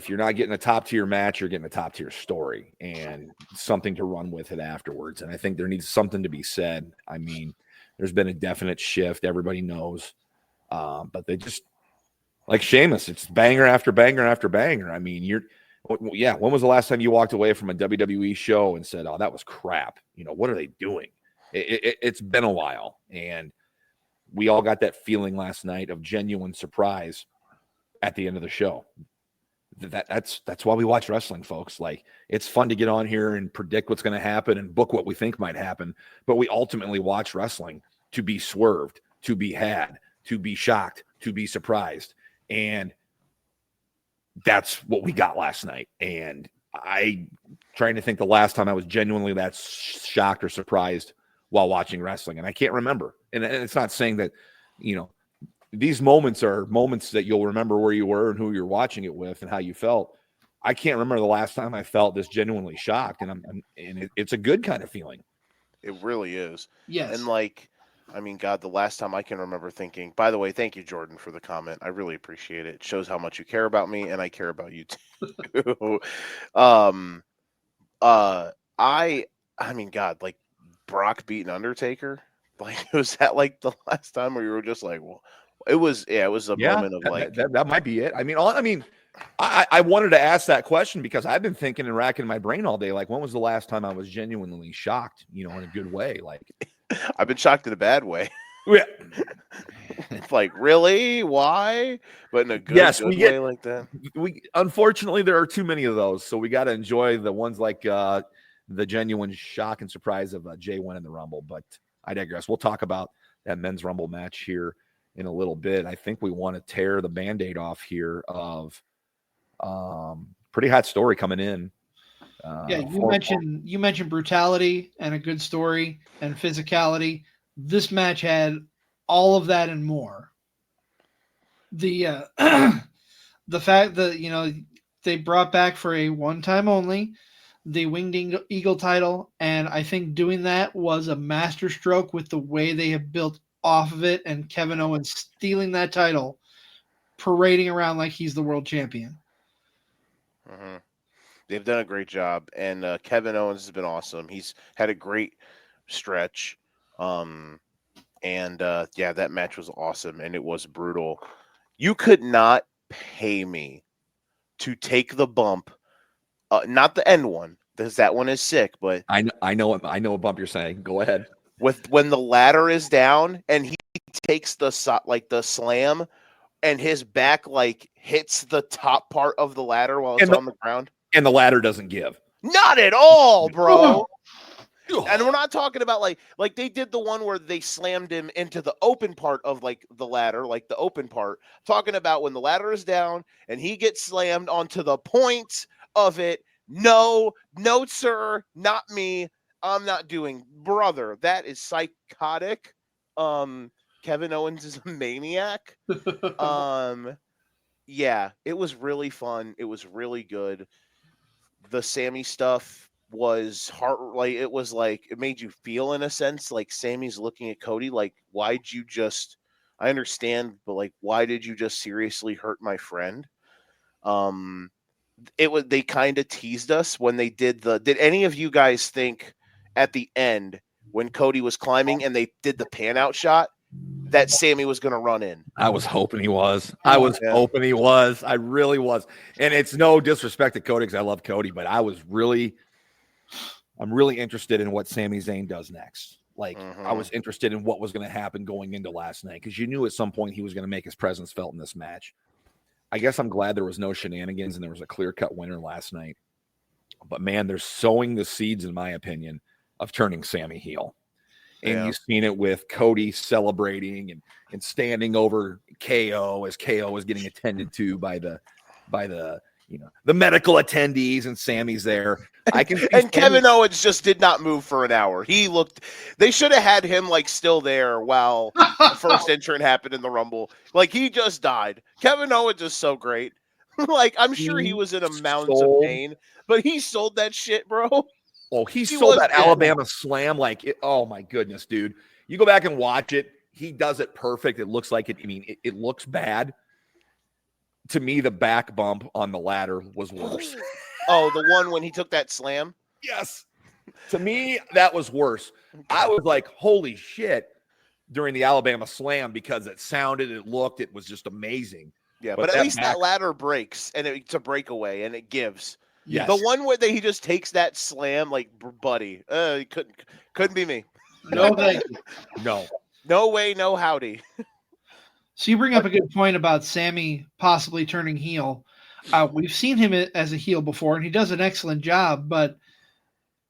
you're not getting a top tier match, you're getting a top tier story and something to run with it afterwards. And I think there needs something to be said. I mean, there's been a definite shift. Everybody knows. But they just, like Sheamus, it's banger after banger after banger. I mean, Yeah. When was the last time you walked away from a WWE show and said, "Oh, that was crap"? What are they doing? It's been a while, and we all got that feeling last night of genuine surprise at the end of the show. That's why we watch wrestling, folks. Like, it's fun to get on here and predict what's going to happen and book what we think might happen, but we ultimately watch wrestling to be swerved, to be had, to be shocked, to be surprised. And that's what we got last night. And I trying to think the last time I was genuinely that shocked or surprised while watching wrestling. And I can't remember. And it's not saying that, these moments are moments that you'll remember where you were and who you're watching it with and how you felt. I can't remember the last time I felt this genuinely shocked. And it's a good kind of feeling. It really is. Yes. And God, the last time I can remember thinking, by the way, thank you, Jordan, for the comment. I really appreciate it. It shows how much you care about me, and I care about you too. God, like Brock beating Undertaker. Like, was that like the last time where you were just like, well, it was a moment of like that might be it. I wanted to ask that question because I've been thinking and racking my brain all day. Like, when was the last time I was genuinely shocked, in a good way? Like, I've been shocked in a bad way. Yeah. It's like, really? Why? But in a good way like that. Unfortunately, there are too many of those. So we got to enjoy the ones like the genuine shock and surprise of Jey winning the Rumble. But I digress. We'll talk about that men's Rumble match here in a little bit. I think we want to tear the Band-Aid off here of pretty hot story coming in. You mentioned brutality and a good story and physicality. This match had all of that and more. The the fact that they brought back for a one time only the Winged Eagle title, and I think doing that was a masterstroke with the way they have built off of it, and Kevin Owens stealing that title, parading around like he's the world champion. Mm-hmm. They've done a great job, and Kevin Owens has been awesome. He's had a great stretch, that match was awesome, and it was brutal. You could not pay me to take the bump, not the end one, because that one is sick. But I know what bump you're saying. Go ahead. When the ladder is down and he takes the slam, and his back hits the top part of the ladder while it's on the ground. And the ladder doesn't give. Not at all, bro. And we're not talking about like they did the one where they slammed him into the open part of the ladder, the open part. I'm talking about when the ladder is down and he gets slammed onto the point of it. No, sir, not me. I'm not doing, brother. That is psychotic. Kevin Owens is a maniac. Yeah, it was really fun. It was really good. The Sammy stuff was hard. It made you feel, in a sense, like Sammy's looking at Cody like, why'd you just, I understand, but why did you just seriously hurt my friend? They kind of teased us when they did any of you guys think at the end when Cody was climbing and they did the pan out shot that Sammy was going to run in? I was hoping he was. Hoping he was. I really was. And it's no disrespect to Cody because I love Cody, but I'm really interested in what Sami Zayn does next. I was interested in what was going to happen going into last night because you knew at some point he was going to make his presence felt in this match. I guess I'm glad there was no shenanigans and there was a clear-cut winner last night. But, man, they're sowing the seeds, in my opinion, of turning Sammy heel. And you've seen it with Cody celebrating and standing over KO as KO is getting attended to by the medical attendees, and Sammy's there. And Kevin Owens just did not move for an hour. They should have had him still there while the first entrant happened in the Rumble. He just died. Kevin Owens is so great. I'm sure he was in amounts of pain, but he sold that shit, bro. Oh, he sold that Alabama slam oh my goodness, dude. You go back and watch it. He does it perfect. It looks like it. I mean, it looks bad. To me, the back bump on the ladder was worse. Oh, the one when he took that slam? Yes. To me, that was worse. I was like, holy shit, during the Alabama slam because it sounded, it looked, it was just amazing. Yeah, but at least that ladder breaks, and it's a breakaway, and it gives. Yes. The one where he just takes that slam, like, buddy, couldn't be me. No, thank you. No way, no howdy. So you bring up a good point about Sammy possibly turning heel. We've seen him as a heel before, and he does an excellent job, but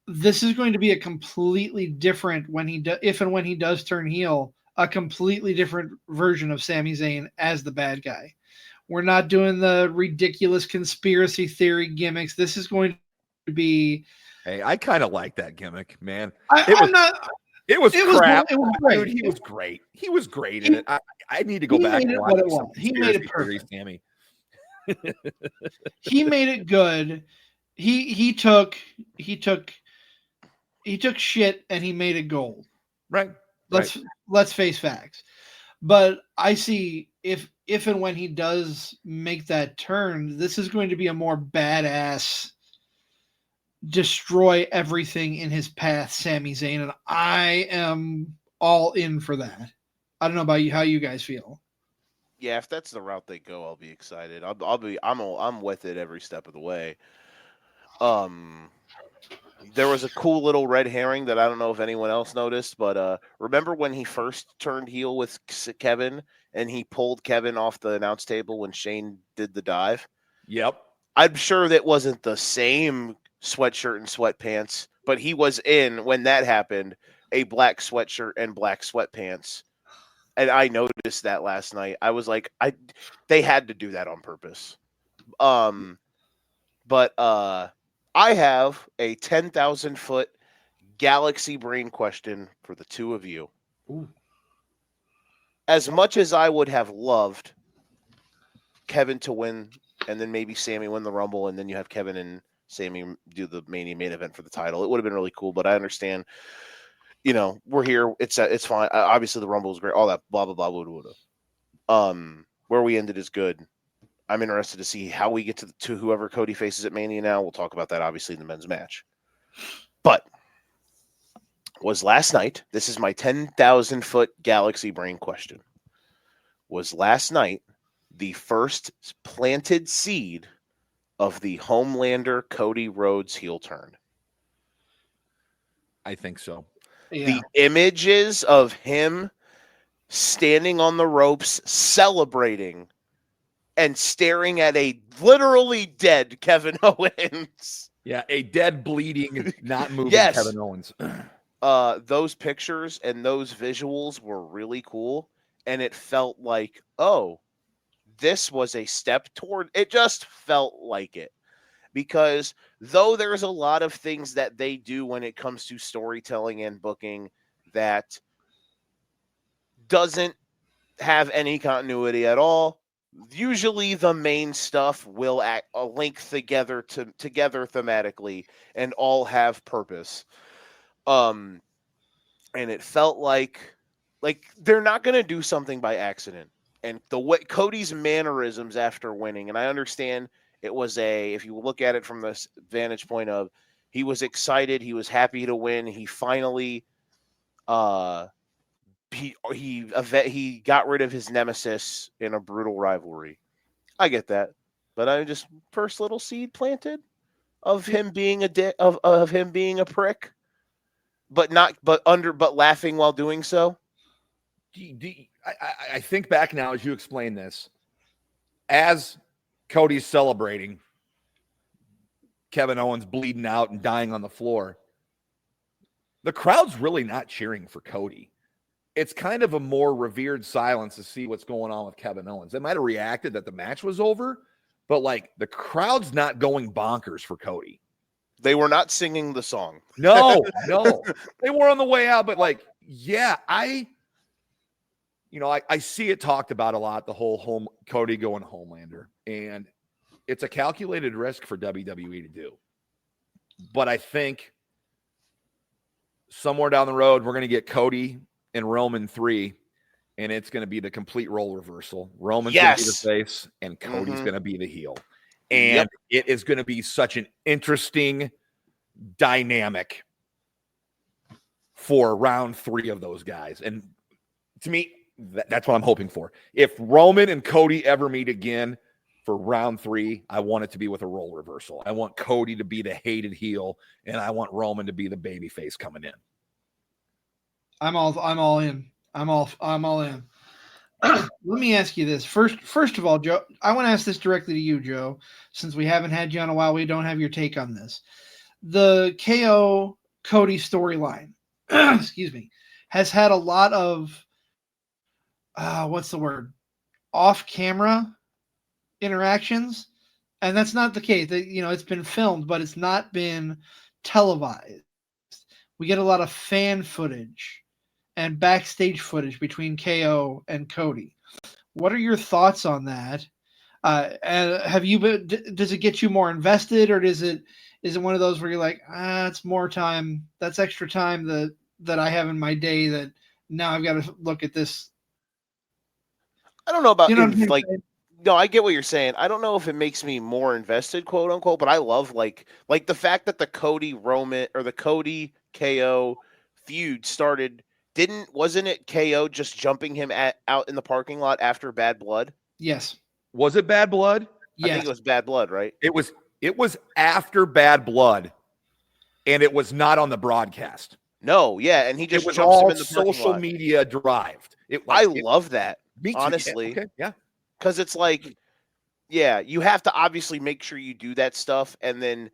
this is going to be a completely different if and when he does turn heel, a completely different version of Sami Zayn as the bad guy. We're not doing the ridiculous conspiracy theory gimmicks. This is going to be. Hey, I kind of like that gimmick, man. It was crap. It was great. Dude, he was great. He was great in it. I need to go back and watch some He made it perfect. Sammy. He made it good. He took shit and he made it gold. Right. Let's face facts. But I see if and when he does make that turn, this is going to be a more badass, destroy everything in his path, Sami Zayn, and I am all in for that. I don't know about you, how you guys feel. Yeah, if that's the route they go, I'll be excited. I'm with it every step of the way. There was a cool little red herring that I don't know if anyone else noticed, but remember when he first turned heel with Kevin and he pulled Kevin off the announce table when Shane did the dive? Yep. I'm sure that wasn't the same sweatshirt and sweatpants, but he was in, when that happened, a black sweatshirt and black sweatpants. And I noticed that last night. I was like, they had to do that on purpose. But I have a 10,000-foot galaxy brain question for the two of you. Ooh. As much as I would have loved Kevin to win, and then maybe Sammy win the Rumble, and then you have Kevin and Sammy do the Mania main event for the title, it would have been really cool. But I understand, we're here. It's fine. Obviously, the Rumble is great. All that blah blah blah blah blah. Where we ended is good. I'm interested to see how we get to whoever Cody faces at Mania now. We'll talk about that, obviously, in the men's match. But was last night, this is my 10,000-foot galaxy brain question, was last night the first planted seed of the Homelander Cody Rhodes heel turn? I think so. Yeah. The images of him standing on the ropes, celebrating, and staring at a literally dead Kevin Owens. Yeah, a dead, bleeding, not moving Yes. Kevin Owens. Those pictures and those visuals were really cool, and it felt like, this was a step toward. It just felt like it, because though there's a lot of things that they do when it comes to storytelling and booking that doesn't have any continuity at all, usually the main stuff will link together thematically and all have purpose. And it felt like they're not going to do something by accident. And the way Cody's mannerisms after winning, and I understand it was if you look at it from the vantage point of, he was excited, he was happy to win, he finally he got rid of his nemesis in a brutal rivalry. I get that, but I just first little seed planted of him being of him being a prick, but laughing while doing so. I think back now as you explain this, as Cody's celebrating, Kevin Owens bleeding out and dying on the floor, the crowd's really not cheering for Cody. It's kind of a more revered silence to see what's going on with Kevin Owens. They might have reacted that the match was over, but the crowd's not going bonkers for Cody. They were not singing the song. No. They were on the way out, but I see it talked about a lot, the whole Cody going Homelander, and it's a calculated risk for WWE to do. But I think somewhere down the road, we're going to get Cody and Roman 3, and it's going to be the complete role reversal. Roman's going to be the face, and Cody's going to be the heel. And it is going to be such an interesting dynamic for round 3 of those guys. And to me, That's what I'm hoping for. If Roman and Cody ever meet again for round 3, I want it to be with a role reversal. I want Cody to be the hated heel, and I want Roman to be the baby face coming in. I'm all in. I'm all in. Let me ask you this. First of all, Joe, I want to ask this directly to you, Joe, since we haven't had you on a while. We don't have your take on this. The KO Cody storyline, excuse me, has had a lot of what's the word? Off-camera interactions, and that's not the case. It's been filmed, but it's not been televised. We get a lot of fan footage and backstage footage between KO and Cody. What are your thoughts on that? And does it get you more invested, or is it one of those where you're like, it's more time, that's extra time that I have in my day that now I've got to look at this? I don't know about No, I get what you're saying. I don't know if it makes me more invested, quote unquote, but I love like the fact that the Cody Roman or the Cody KO feud started. Wasn't it KO just jumping him out in the parking lot after Bad Blood? Yes. Was it Bad Blood? Yes. I think it was Bad Blood, right? It was after Bad Blood, and it was not on the broadcast. No, yeah, and he just was jumps all him in the social media derived. I love that. Me too. Honestly, okay, yeah, because it's like, yeah, you have to obviously make sure you do that stuff and then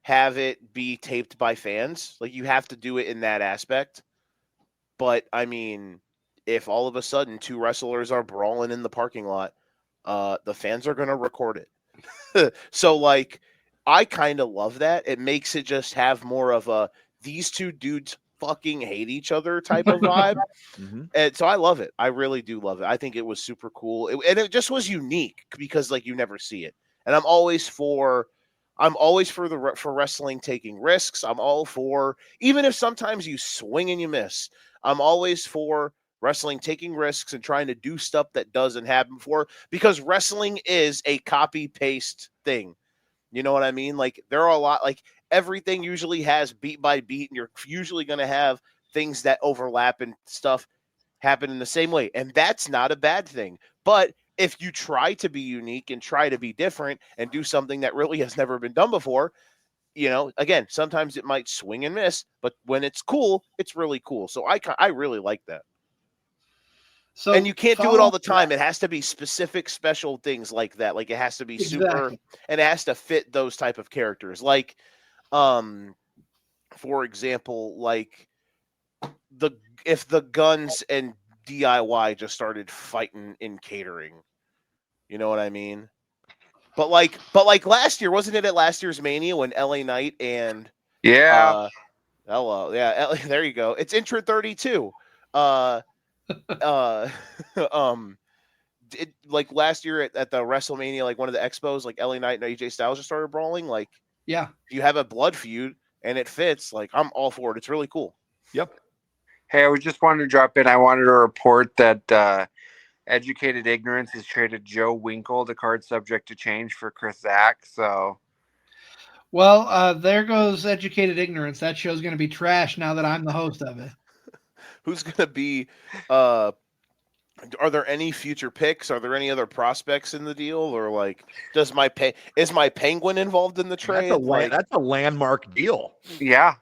have it be taped by fans. Like, you have to do it in that aspect. But I mean, if all of a sudden 2 wrestlers are brawling in the parking lot, the fans are going to record it. So, like, I kind of love that. It makes it just have more of a these 2 dudes fucking hate each other type of vibe. And so I love it. I really do love it. I think it was super cool. And it just was unique because, like, you never see it. And I'm always for wrestling taking risks. I'm all for, even if sometimes you swing and you miss, I'm always for wrestling taking risks and trying to do stuff that doesn't happen before, because wrestling is a copy paste thing. You know what I mean? Like, there are a lot, like, everything usually has beat by beat, and you're usually going to have things that overlap and stuff happen in the same way. And that's not a bad thing. But if you try to be unique and try to be different and do something that really has never been done before, again, sometimes it might swing and miss, but when it's cool, it's really cool. So I really like that. So, and you can't do it all the time. It has to be specific, special things like that. Like, it has to be super, and it has to fit those type of characters. Like, for example, like if the Guns and DIY just started fighting in catering, you know what I mean? But like last year, wasn't it at last year's Mania when LA Knight and hello, there you go. It's intro 32. Like last year at the WrestleMania, like one of the expos, like LA Knight and AJ Styles just started brawling. Like, yeah, you have a blood feud and it fits. Like, I'm all for it. It's really cool. Yep. Hey, I was just wanting to drop in. I wanted to report that Educated Ignorance has traded Joe Winkel, the card subject to change, for Chris Zach. So, well, there goes Educated Ignorance. That show's going to be trash now that I'm the host of it. Who's going to be? Are there any future picks? Are there any other prospects in the deal, or like, is my Penguin involved in the trade? That's a landmark deal. Yeah.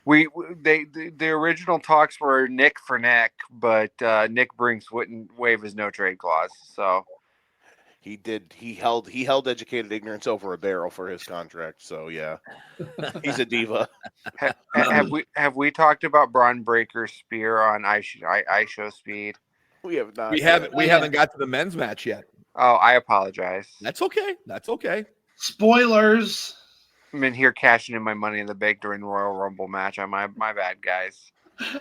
The original talks were Nick for Nick, but Nick Brinks wouldn't waive his no trade clause. So he did. He held Educated Ignorance over a barrel for his contract. So yeah, he's a diva. Have we talked about Braun Breaker's spear on iShow Speed? We have not. We haven't got to the men's match yet. Oh, I apologize. That's okay. Spoilers. I'm in here cashing in my money in the bank during Royal Rumble match. My bad, guys.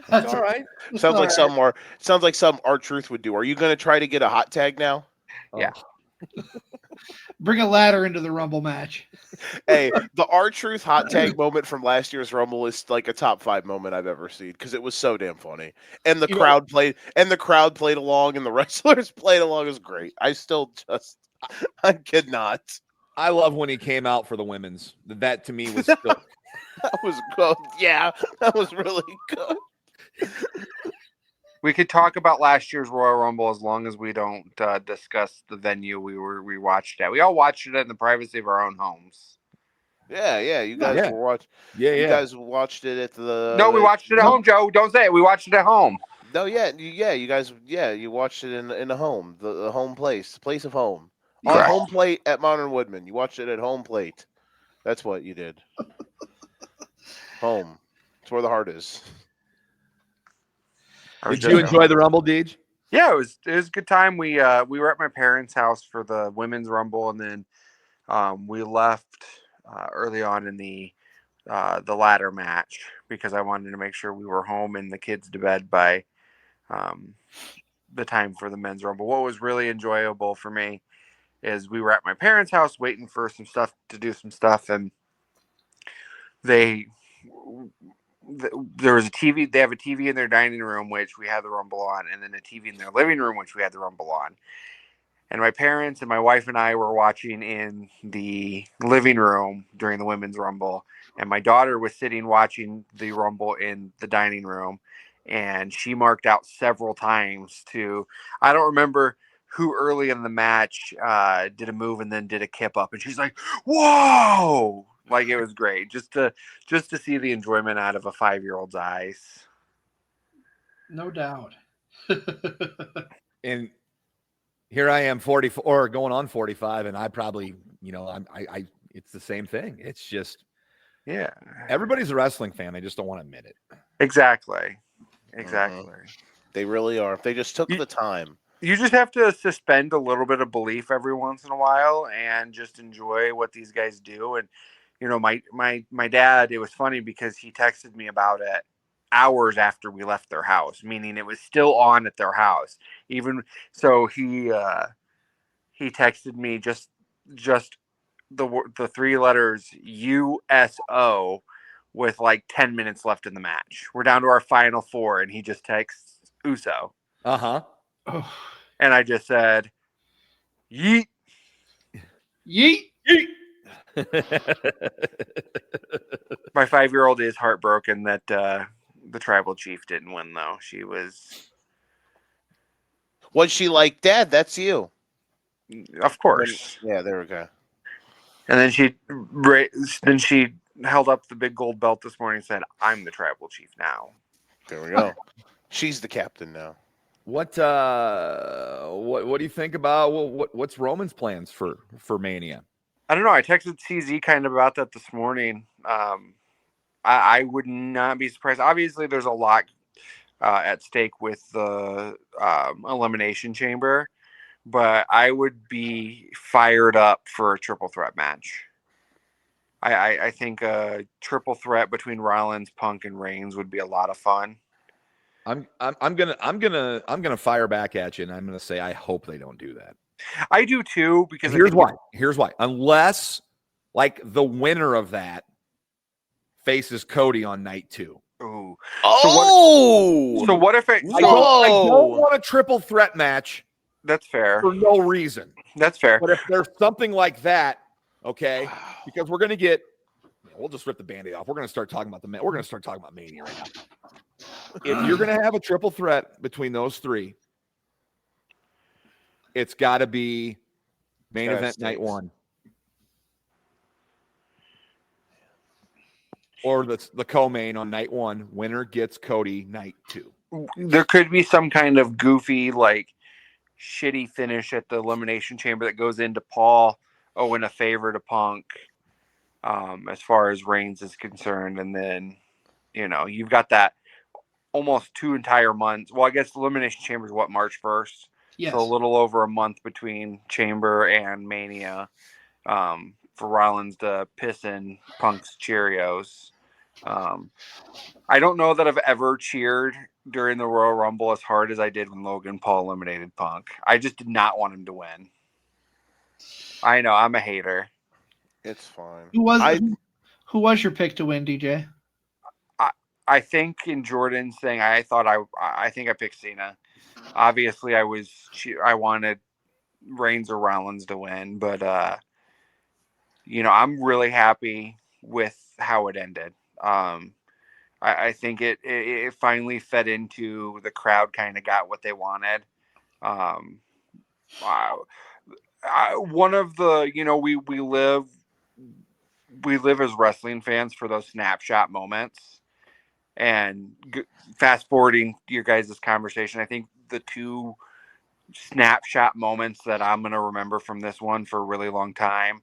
That's all right. Sounds like some R-Truth would do. Are you going to try to get a hot tag now? Yeah. Bring a ladder into the Rumble match. Hey, the R-Truth hot tag moment from last year's Rumble is like a top 5 moment I've ever seen, because it was so damn funny. And the crowd played along, and the wrestlers played along. It was great. I could not. I love when he came out for the women's. That to me was still... That was good. Yeah, that was really good. We could talk about last year's Royal Rumble as long as we don't discuss the venue we watched at. We all watched it in the privacy of our own homes. Yeah. You guys were watching. Yeah, You guys watched it at the. No, we watched it at home, Joe. Don't say it. We watched it at home. No, you guys, you watched it in the home, the home place, the place of home, on Correct. home plate at Modern Woodman. You watched it at home plate. That's what you did. Home. It's where the heart is. Did you enjoy the Rumble, Deej? Yeah, it was a good time. We were at my parents' house for the women's Rumble, and then we left early on in the ladder match because I wanted to make sure we were home and the kids to bed by the time for the men's Rumble. What was really enjoyable for me is we were at my parents' house waiting for some stuff to do some stuff, and there was a TV. They have a TV in their dining room, which we had the Rumble on, and then a TV in their living room, which we had the Rumble on. And my parents and my wife and I were watching in the living room during the women's Rumble, and my daughter was sitting watching the Rumble in the dining room, and she marked out several times I don't remember who early in the match did a move and then did a kip up, and she's like, "Whoa!" Like, it was great just to see the enjoyment out of a 5-year-old's eyes. No doubt. And here I am, 44 or going on 45, and I probably, it's the same thing. It's just, everybody's a wrestling fan. They just don't want to admit it. Exactly. They really are. If they just took the time. You just have to suspend a little bit of belief every once in a while and just enjoy what these guys do. And, my dad, it was funny because he texted me about it hours after we left their house, meaning it was still on at their house. Even so, he texted me just the 3 letters USO with like 10 minutes left in the match. We're down to our final 4, and he just texts Uso. Uh-huh. Oh. And I just said, yeet. Yeet. Yeet. My 5-year-old is heartbroken that the tribal chief didn't win, though. She was. Was she like, Dad, that's you? Of course. Yeah, there we go. And then she held up the big gold belt this morning and said, "I'm the tribal chief now." There we go. She's the captain now. What do you think about what's Roman's plans for Mania? I don't know. I texted CZ kind of about that this morning. I would not be surprised. Obviously, there's a lot at stake with the Elimination Chamber, but I would be fired up for a triple threat match. I think a triple threat between Rollins, Punk, and Reigns would be a lot of fun. I'm gonna fire back at you, and I'm gonna say I hope they don't do that. I do too, because here's why. Unless like the winner of that faces Cody on night 2. Ooh. So what if it? I don't want a triple threat match. That's fair. For no reason. That's fair. But if there's something like that, okay, because we're gonna we'll just rip the Band-Aid off. We're gonna start talking about We're gonna start talking about Mania right now. If you're gonna have a triple threat between those 3, it's got to be main event night 1, or the co-main on night 1. Winner gets Cody night 2. There could be some kind of goofy, like, shitty finish at the Elimination Chamber that goes into Paul owing a favor to Punk, as far as Reigns is concerned, and then you've got that almost 2 entire months. Well, I guess the Elimination Chamber is March 1st. Yes. So a little over a month between Chamber and Mania, for Rollins to piss in Punk's Cheerios. I don't know that I've ever cheered during the Royal Rumble as hard as I did when Logan Paul eliminated Punk. I just did not want him to win. I know, I'm a hater. It's fine. Who was your pick to win, DJ? I think in Jordan's thing, I think I picked Cena. Obviously, I wanted Reigns or Rollins to win, but I'm really happy with how it ended. I think it finally fed into the crowd, kind of got what they wanted. One of the, we live as wrestling fans for those snapshot moments. And fast forwarding your guys' conversation, I think the two snapshot moments that I'm going to remember from this one for a really long time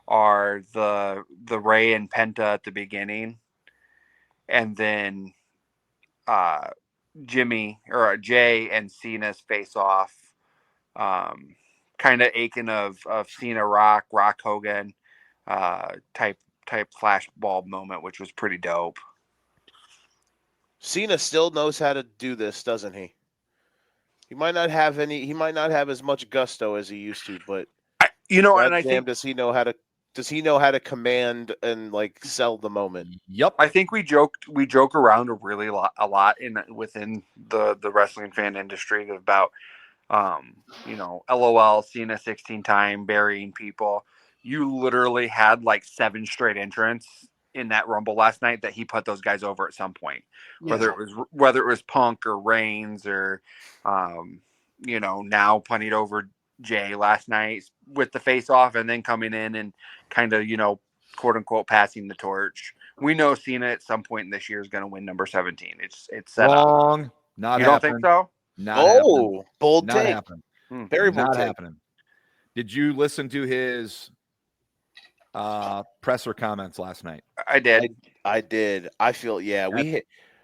are the Ray and Penta at the beginning, and then Jay and Cena's face off. Kind of aching of Cena Rock Hogan type flashbulb moment, which was pretty dope. Cena still knows how to do this, doesn't he? He might not have as much gusto as he used to, but I think does he know how to command and like sell the moment? Yep. I think we joke around a lot within the wrestling fan industry about LOL, Cena 16 time burying people. You literally had like 7 straight entrants in that Rumble last night that he put those guys over at some point, whether it was Punk or Reigns or now punted over Jay last night with the face off, and then coming in and kind of quote unquote passing the torch. We know Cena at some point in this year is going to win number 17. It's set wrong. up. Not you happening. Don't think so? Not happening. Bold not take. Happening. Very bold not take. Happening. Did you listen to his presser comments last night? I did. I did. I feel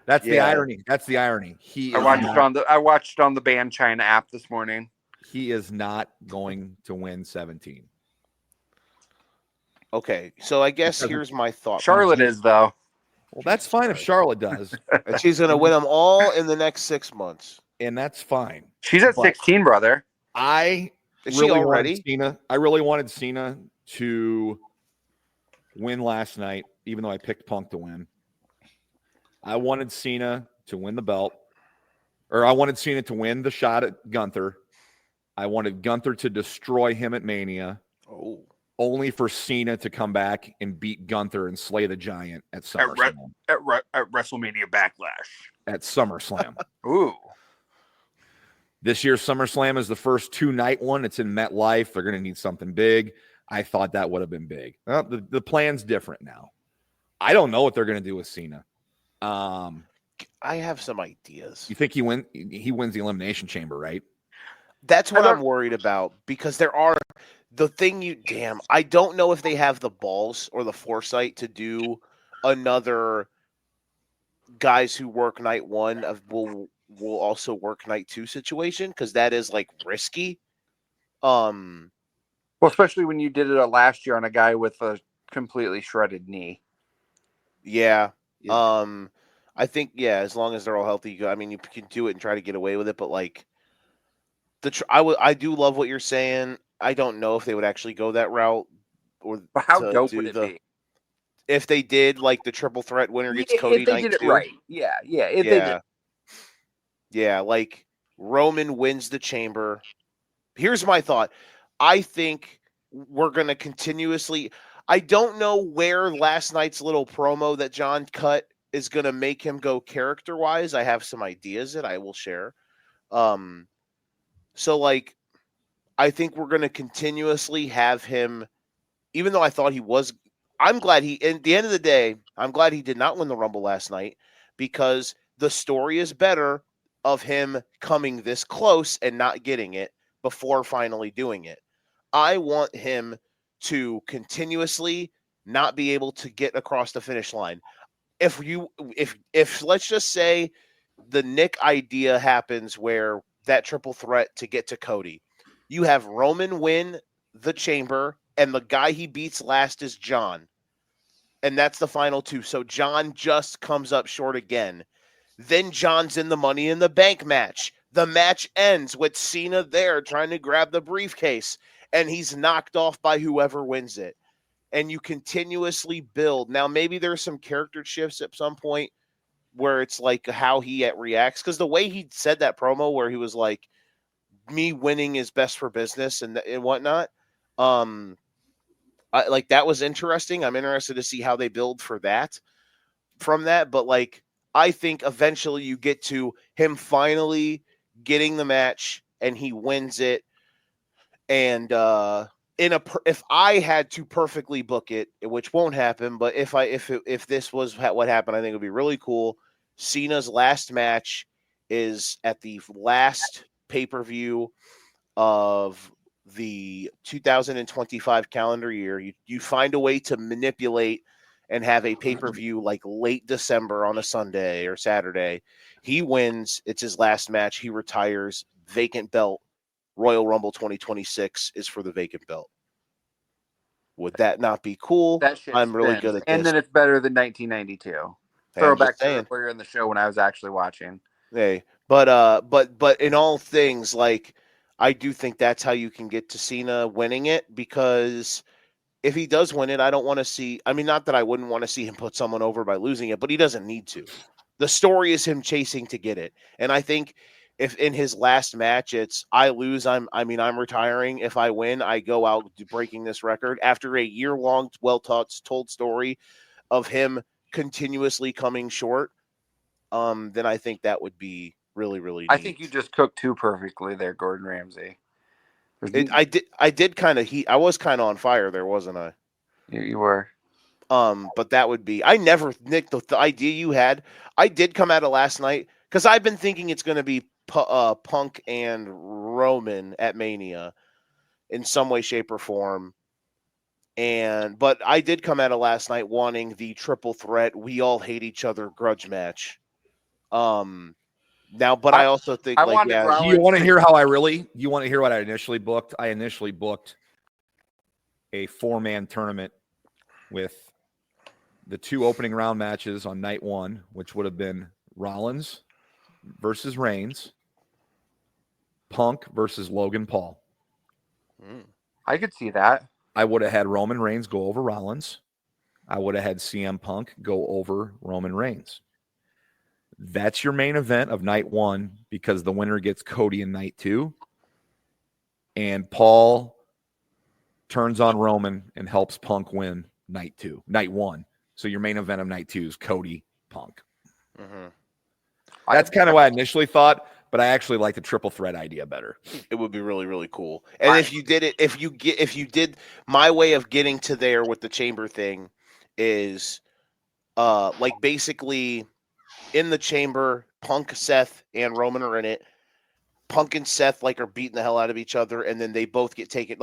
That's the irony. That's the irony. I watched on the Band China app this morning. He is not going to win 17. Okay, so I guess here's my thought. Charlotte is, though. Well, that's fine if Charlotte does. And she's going to win them all in the next 6 months. And that's fine. She's at 16, brother. I really wanted Cena to win last night, even though I picked Punk to win. I wanted Cena to win the belt. Or I wanted Cena to win the shot at Gunther. I wanted Gunther to destroy him at Mania. Oh. Only for Cena to come back and beat Gunther and slay the Giant at SummerSlam. At WrestleMania Backlash. At SummerSlam. Ooh. This year's SummerSlam is the first 2-night one. It's in MetLife. They're going to need something big. I thought that would have been big. Well, the plan's different now. I don't know what they're going to do with Cena. I have some ideas. You think he wins the Elimination Chamber, right? That's what I'm worried about, because I don't know if they have the balls or the foresight to do another guys who work night one will also work night 2 situation, because that is like risky. Well, especially when you did it last year on a guy with a completely shredded knee. Yeah. I think, as long as they're all healthy, you can do it and try to get away with it, but like I do love what you're saying. I don't know if they would actually go that route, or how dope would it be if they did like the triple threat winner gets Cody. If they did it right, They did. Yeah, like Roman wins the Chamber. Here's my thought. I think we're gonna continuously. I don't know where last night's little promo that John cut is gonna make him go character wise. I have some ideas that I will share. So like, I think we're going to continuously have him, even though I thought he was, at the end of the day, I'm glad he did not win the Rumble last night, because the story is better of him coming this close and not getting it before finally doing it. I want him to continuously not be able to get across the finish line. If let's just say the Nick idea happens where that triple threat to get to Cody, you have Roman win the Chamber, and the guy he beats last is John. And that's the final 2. So John just comes up short again. Then John's in the Money in the Bank match. The match ends with Cena there trying to grab the briefcase, and he's knocked off by whoever wins it. And you continuously build. Now, maybe there's some character shifts at some point where it's like how he reacts. Because the way he said that promo where he was like, me winning is best for business and whatnot. That was interesting. I'm interested to see how they build for that from that. But like, I think eventually you get to him finally getting the match and he wins it. And if I had to perfectly book it, which won't happen, but if this was what happened, I think it would be really cool. Cena's last match is at the last pay-per-view of the 2025 calendar year. You find a way to manipulate and have a pay-per-view like late December on a Sunday or Saturday. He wins. It's his last match. He retires. Vacant belt. Royal Rumble 2026 is for the vacant belt. Would that not be cool? That shit I'm really spins. good at And this. then it's better than 1992. Hey, Throwback to earlier in the show when I was actually watching. Hey, but in all things, like, I do think that's how you can get to Cena winning it, because if he does win it, I don't want to see. I mean, not that I wouldn't want to see him put someone over by losing it, but he doesn't need to. The story is him chasing to get it, and I think if in his last match it's I lose, I'm retiring. If I win, I go out breaking this record after a year-long, told story of him continuously coming short. Then I think that would be really, really neat. I think you just cooked too perfectly there, Gordon Ramsay. I did kind of I was kind of on fire there, wasn't I? You were. But that would be, Nick, the idea you had, I did come out of last night because I've been thinking it's going to be Punk and Roman at Mania in some way, shape, or form. But I did come out of last night wanting the triple threat, we all hate each other grudge match. Now, but I also think, Do you want to hear you want to hear what I initially booked? I initially booked a 4-man tournament with the 2 opening round matches on night 1, which would have been Rollins versus Reigns, Punk versus Logan Paul. I could see that. I would have had Roman Reigns go over Rollins. I would have had CM Punk go over Roman Reigns. That's your main event of night 1, because the winner gets Cody in night 2. And Paul turns on Roman and helps Punk win night 1. So your main event of night 2 is Cody Punk. Mm-hmm. That's kind of what I initially thought, but I actually like the triple threat idea better. It would be really, really cool. And if you did my way of getting to there with the chamber thing is like basically in the chamber, Punk, Seth, and Roman are in it. Punk and Seth are beating the hell out of each other, and then they both get taken.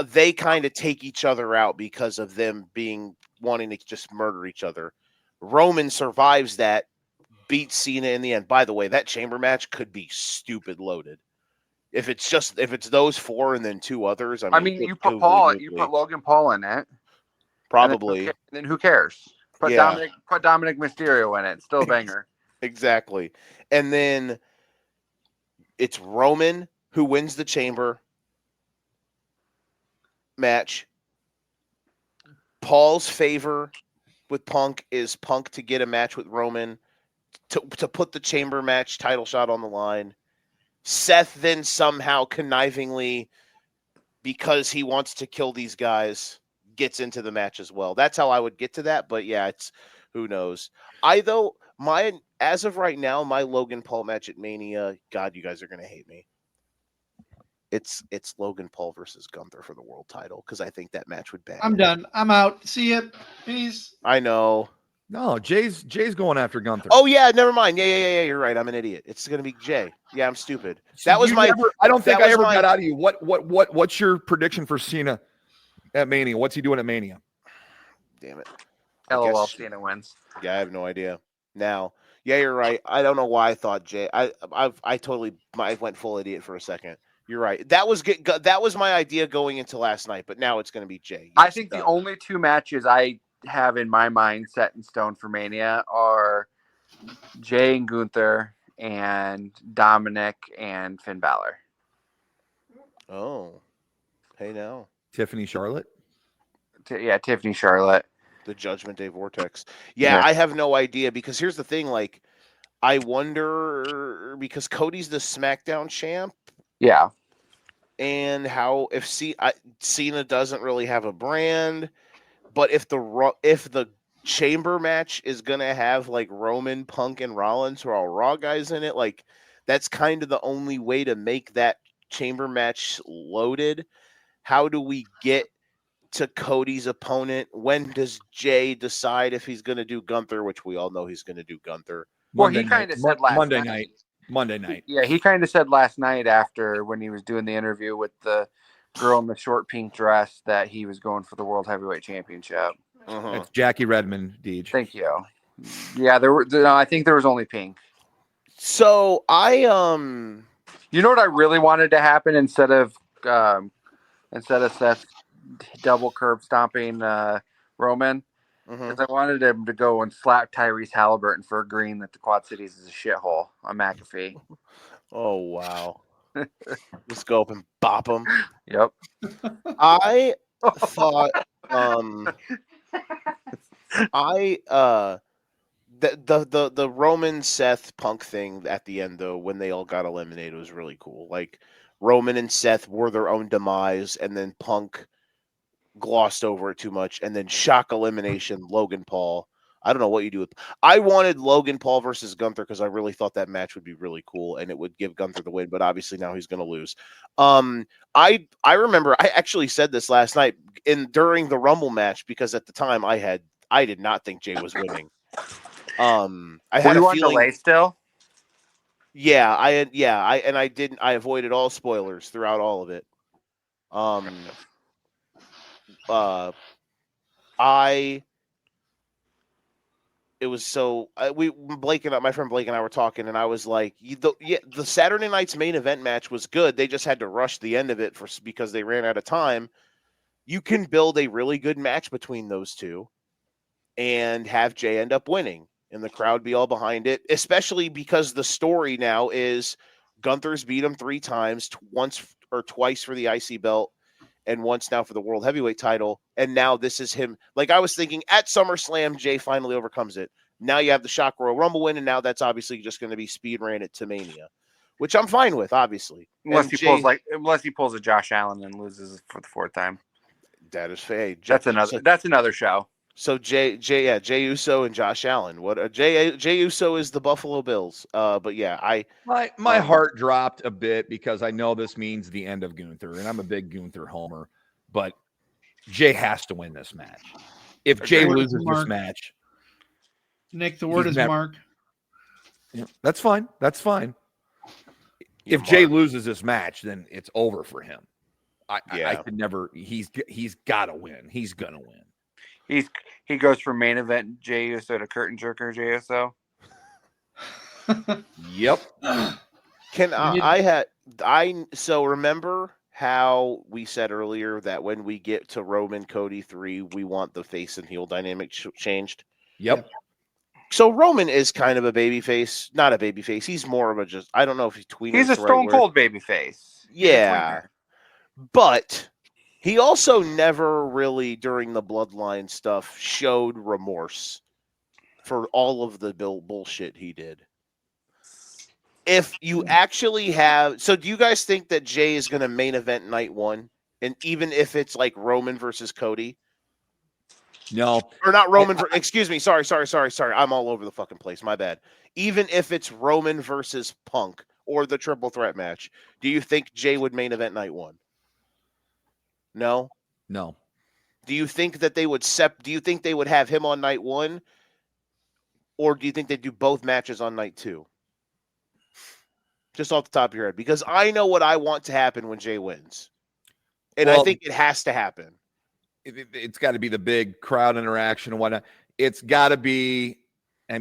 They kind of take each other out because of them wanting to just murder each other. Roman survives that, beats Cena in the end. By the way, that chamber match could be stupid loaded. If it's those 4 and then 2 others, you put Logan Paul in it. Probably. And then who cares? Put Dominic Mysterio in it. Still a banger. Exactly. And then it's Roman who wins the chamber match. Paul's favor with Punk is Punk to get a match with Roman to put the chamber match title shot on the line. Seth then somehow connivingly, because he wants to kill these guys, gets into the match as well. That's how I would get to that. But yeah, it's who knows. As of right now, my Logan Paul match at Mania, God, you guys are going to hate me. It's Logan Paul versus Gunther for the world title, because I think that match would bang. I'm done. I'm out. See ya. Peace. I know. No, Jay's going after Gunther. Oh yeah, never mind. Yeah. You're right. I'm an idiot. It's gonna be Jay. Yeah, I'm stupid. So I don't think I ever got out of you. What's your prediction for Cena at Mania? What's he doing at Mania? Damn it. LOL, Cena wins. Yeah, I have no idea. Now, yeah, you're right. I don't know why I thought Jay. I went full idiot for a second. You're right. That was my idea going into last night, but now it's going to be Jay. Yes, I think the only 2 matches I have in my mind set in stone for Mania are Jay and Gunther and Dominic and Finn Balor. Oh, hey now. Tiffany Charlotte? Tiffany Charlotte. The Judgment Day Vortex. Yeah, I have no idea, because here's the thing, I wonder, because Cody's the SmackDown champ. Yeah. And how Cena doesn't really have a brand, but if the chamber match is gonna have like Roman, Punk, and Rollins, who are all Raw guys in it, like that's kind of the only way to make that chamber match loaded. How do we get to Cody's opponent? When does Jay decide if he's gonna do Gunther, which we all know he's gonna do Gunther? Well, he kind of said last Monday night. night. Monday night. Yeah, he kind of said last night after when he was doing the interview with the girl in the short pink dress that he was going for the World Heavyweight Championship. It's Jackie Redmond, Deej. Thank you. Yeah, I think there was only pink. So You know what I really wanted to happen instead of Seth double curb stomping Roman? Because I wanted him to go and slap Tyrese Halliburton for agreeing that the Quad Cities is a shithole on McAfee. Oh wow. Let's go up and bop him. Yep. I thought the Roman Seth Punk thing at the end though, when they all got eliminated, was really cool. Like Roman and Seth were their own demise, and then Punk glossed over it too much, and then shock elimination, Logan Paul. I don't know what you do with. I wanted Logan Paul versus Gunther because I really thought that match would be really cool and it would give Gunther the win, but obviously now he's going to lose. I remember I actually said this last night during the Rumble match because at the time I did not think Jay was winning. I had a feeling. Delay still. Yeah, I avoided all spoilers throughout all of it. It was so my friend Blake and I were talking, and I was like, the Saturday night's main event match was good. They just had to rush the end of it because they ran out of time. You can build a really good match between those two and have Jay end up winning and the crowd be all behind it, especially because the story now is Gunther's beat him 3 times, once or twice for the IC belt, and once now for the World Heavyweight title. And now this is him. Like I was thinking at SummerSlam, Jay finally overcomes it. Now you have the Shock Royal Rumble win, and now that's obviously just going to be speed ran it to Mania, which I'm fine with, obviously. Unless he pulls a Josh Allen and loses for the 4th time. That is fake. That's another show. So Jey Uso and Josh Allen. What Jey Uso is the Buffalo Bills. But yeah, my heart dropped a bit because I know this means the end of Gunther, and I'm a big Gunther homer. But Jay has to win this match. If Jay loses this match, Nick, the word is Mark. Yeah, that's fine. That's fine. If Jay loses this match, then it's over for him. I could never. He's got to win. He's gonna win. He goes from main event Jey Uso to curtain jerker Jey Uso. Yep. So remember how we said earlier that when we get to Roman Cody 3, we want the face and heel dynamic changed? Yep. So Roman is kind of a baby face, not a baby face. He's more of a I don't know if he's tweener. He's a stone cold baby face. Yeah. But he also never really, during the bloodline stuff, showed remorse for all of the bullshit he did. If you actually have... So do you guys think that Jay is going to main event night 1? And even if it's like Roman versus Cody? No. Or not Roman... excuse me. Sorry. I'm all over the fucking place. My bad. Even if it's Roman versus Punk or the triple threat match, do you think Jay would main event night 1? No. Do you think that they would do you think they would have him on night 1? Or do you think they'd do both matches on night 2? Just off the top of your head. Because I know what I want to happen when Jay wins. And I think it has to happen. It's got to be the big crowd interaction and whatnot. It's got to be, I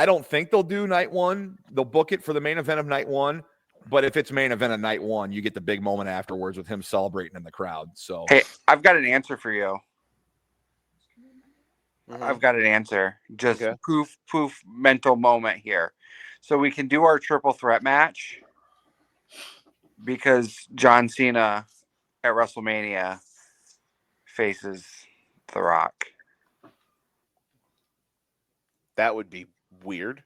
don't think they'll do night 1. They'll book it for the main event of night 1. But if it's main event of night 1, you get the big moment afterwards with him celebrating in the crowd. So hey, I've got an answer for you. Mm-hmm. I've got an answer. Just poof mental moment here. So we can do our triple threat match because John Cena at WrestleMania faces The Rock. That would be weird.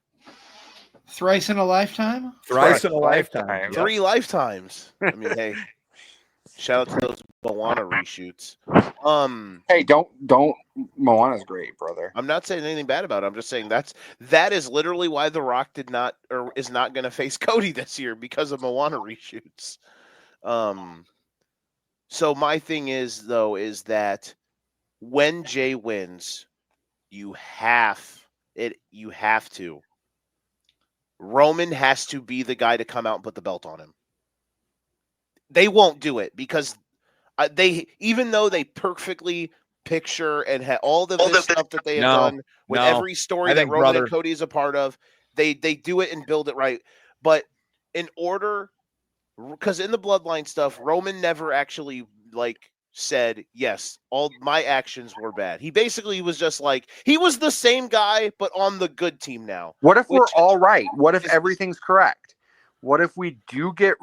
Thrice in a lifetime? Thrice in a lifetime. 3 lifetimes. I mean, hey. Shout out to those Moana reshoots. Hey, don't Moana's great, brother. I'm not saying anything bad about it. I'm just saying that is literally why The Rock did not or is not going to face Cody this year, because of Moana reshoots. So my thing is that when Jey wins, you have to. Roman has to be the guy to come out and put the belt on him. They won't do it because even though they perfectly picture and have all the stuff that they have done with every story that Roman and Cody is a part of, they do it and build it right. But in order, because in the bloodline stuff, Roman never actually said, yes, all my actions were bad. He basically was just he was the same guy, but on the good team now. What if we're all right? What if everything's correct? What if we do get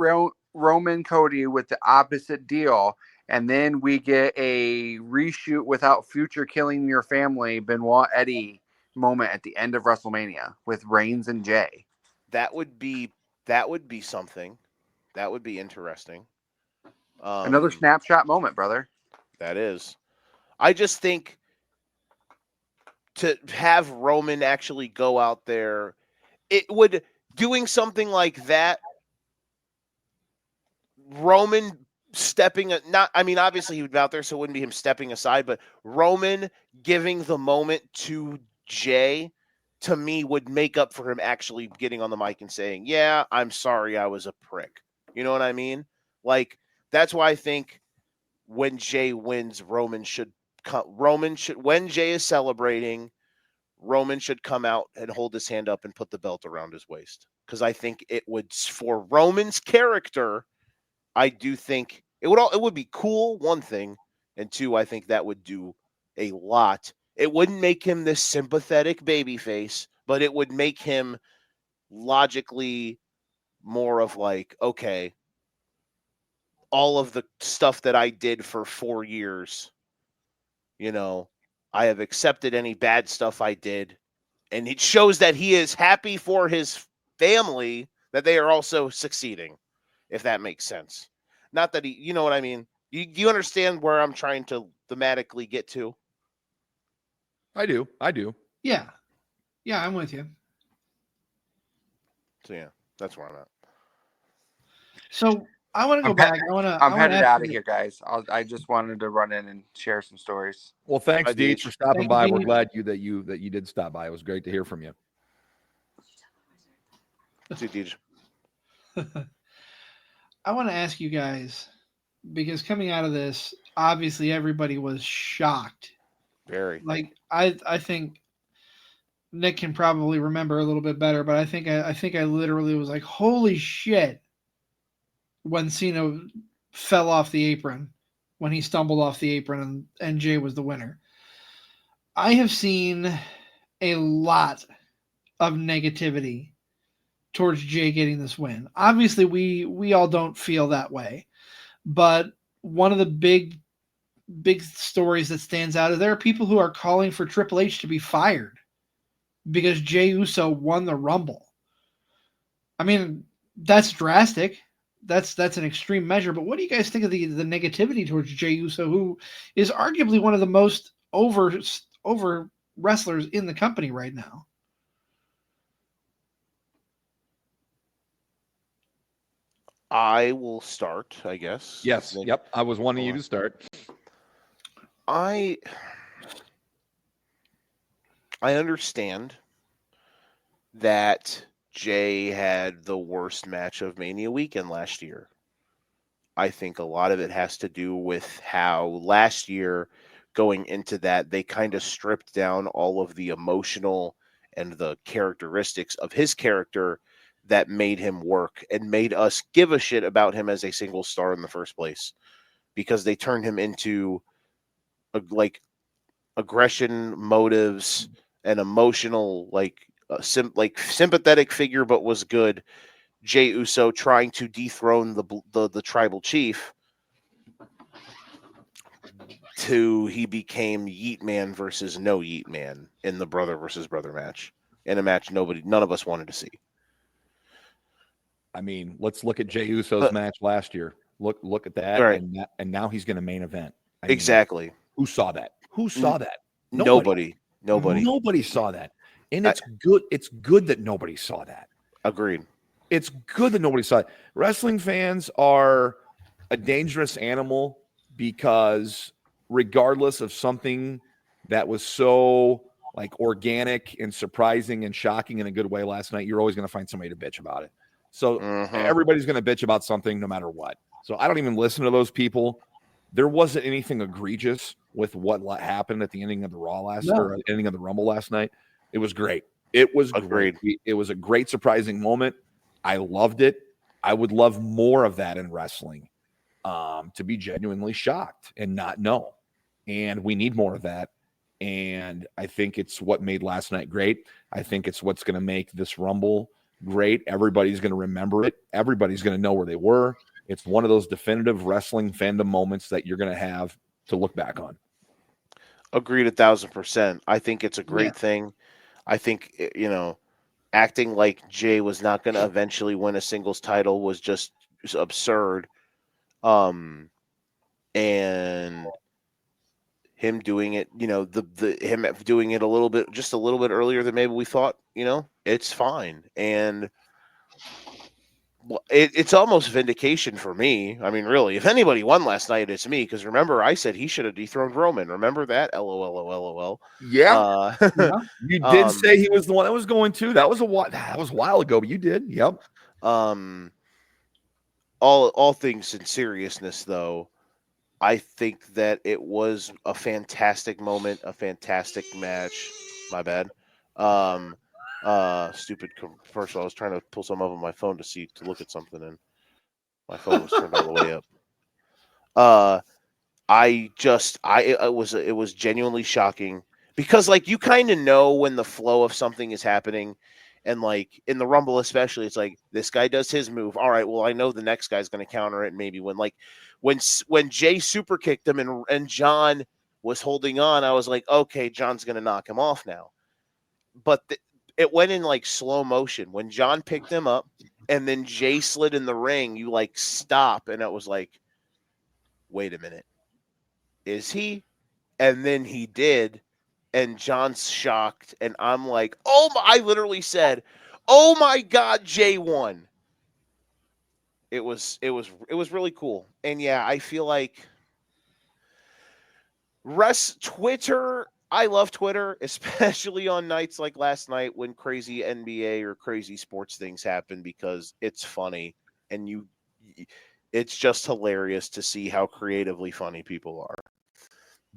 Roman Cody with the opposite deal, and then we get a reshoot without Future killing your family, Benoit Eddie moment at the end of WrestleMania with Reigns and Jey? That would be something. That would be interesting. Another snapshot moment, brother. That is. I just think to have Roman actually go out there, doing something like that, Roman obviously he would be out there, so it wouldn't be him stepping aside, but Roman giving the moment to Jey, to me, would make up for him actually getting on the mic and saying, yeah, I'm sorry I was a prick. You know what I mean? That's why I think when Jey wins, when Jey is celebrating, Roman should come out and hold his hand up and put the belt around his waist. Because I think it would, for Roman's character, I do think it would be cool, one thing, and two, I think that would do a lot. It wouldn't make him this sympathetic babyface, but it would make him logically more of okay, all of the stuff that I did for 4 years, I have accepted any bad stuff I did. And it shows that he is happy for his family, that they are also succeeding, if that makes sense. Not that you know what I mean? Do you understand where I'm trying to thematically get to? I do. Yeah, I'm with you. So yeah, that's where I'm at. So I want to go back. I'm headed out of here, guys. I just wanted to run in and share some stories. Well, thanks, Deej, for stopping by. Deej. We're glad that you did stop by. It was great to hear from you. See, Deej. I want to ask you guys, because coming out of this, obviously everybody was shocked. Very. I think Nick can probably remember a little bit better, but I think I literally was like, holy shit, when Cena fell off the apron, when he stumbled off the apron and Jey was the winner. I have seen a lot of negativity towards Jey getting this win. Obviously, we all don't feel that way, but one of the big stories that stands out is there are people who are calling for Triple H to be fired because Jey Uso won the Rumble. I mean, that's drastic. That's an extreme measure. But what do you guys think of the negativity towards Jey Uso, who is arguably one of the most over wrestlers in the company right now? I will start, I guess. Yes. Yep. I was wanting you to start. I understand that Jey had the worst match of Mania weekend last year. I think a lot of it has to do with how last year, going into that, they kind of stripped down all of the emotional and the characteristics of his character that made him work and made us give a shit about him as a single star in the first place, because they turned him into aggression, motives, and emotional, sympathetic figure, but was good. Jey Uso trying to dethrone the tribal chief, he became Yeet Man versus no Yeet Man in the brother versus brother match, in a match none of us wanted to see. I mean, let's look at Jey Uso's match last year. Look at that, Right. and now he's going to main event. I mean, Exactly. who saw that? Who saw that? Nobody. Nobody saw that. And it's good. It's good that nobody saw that. Agreed. It's good that nobody saw it. Wrestling fans are a dangerous animal because regardless of something that was so like organic and surprising and shocking in a good way last night, you're always going to find somebody to bitch about it. So everybody's going to bitch about something no matter what. So I don't even listen to those people. There wasn't anything egregious with what happened at the ending of the ending of the Rumble last night. It was great. It was Agreed. great. It was a great surprising moment. I loved it. I would love more of that in wrestling, to be genuinely shocked and not know. And we need more of that. And I think it's what made last night great. I think it's what's going to make this Rumble great. Everybody's going to remember it. Everybody's going to know where they were. It's one of those definitive wrestling fandom moments that you're going to have to look back on. Agreed 1,000%. I think it's a great thing. I think, acting like Jey was not going to eventually win a singles title was just absurd. And him doing it, him doing it a little bit earlier than maybe we thought, it's fine. And it's almost vindication for me. I mean, really, if anybody won last night, it's me. Because remember, I said he should have dethroned Roman. Remember that? LOL. Yeah. You did say he was the one that was going to. That was a while ago, but you did. Yep. All things in seriousness, though, I think that it was a fantastic moment, a fantastic match. My bad. First of all, I was trying to pull something up on my phone to look at something, and my phone was turned all the way up. It was genuinely shocking because, like, you kind of know when the flow of something is happening, and like in the Rumble especially, it's like this guy does his move. All right, well, I know the next guy's going to counter it. And maybe when Jey super kicked him and John was holding on, I was like, okay, John's going to knock him off now. But it went in like slow motion when John picked him up and then Jey slid in the ring. You like stop, and it was like, wait a minute, is he? And then he did, and John's shocked, and I'm like, I literally said, oh my God, Jey won. It was really cool. And yeah, I feel like Twitter, I love Twitter, especially on nights like last night when crazy NBA or crazy sports things happen, because it's funny and it's just hilarious to see how creatively funny people are.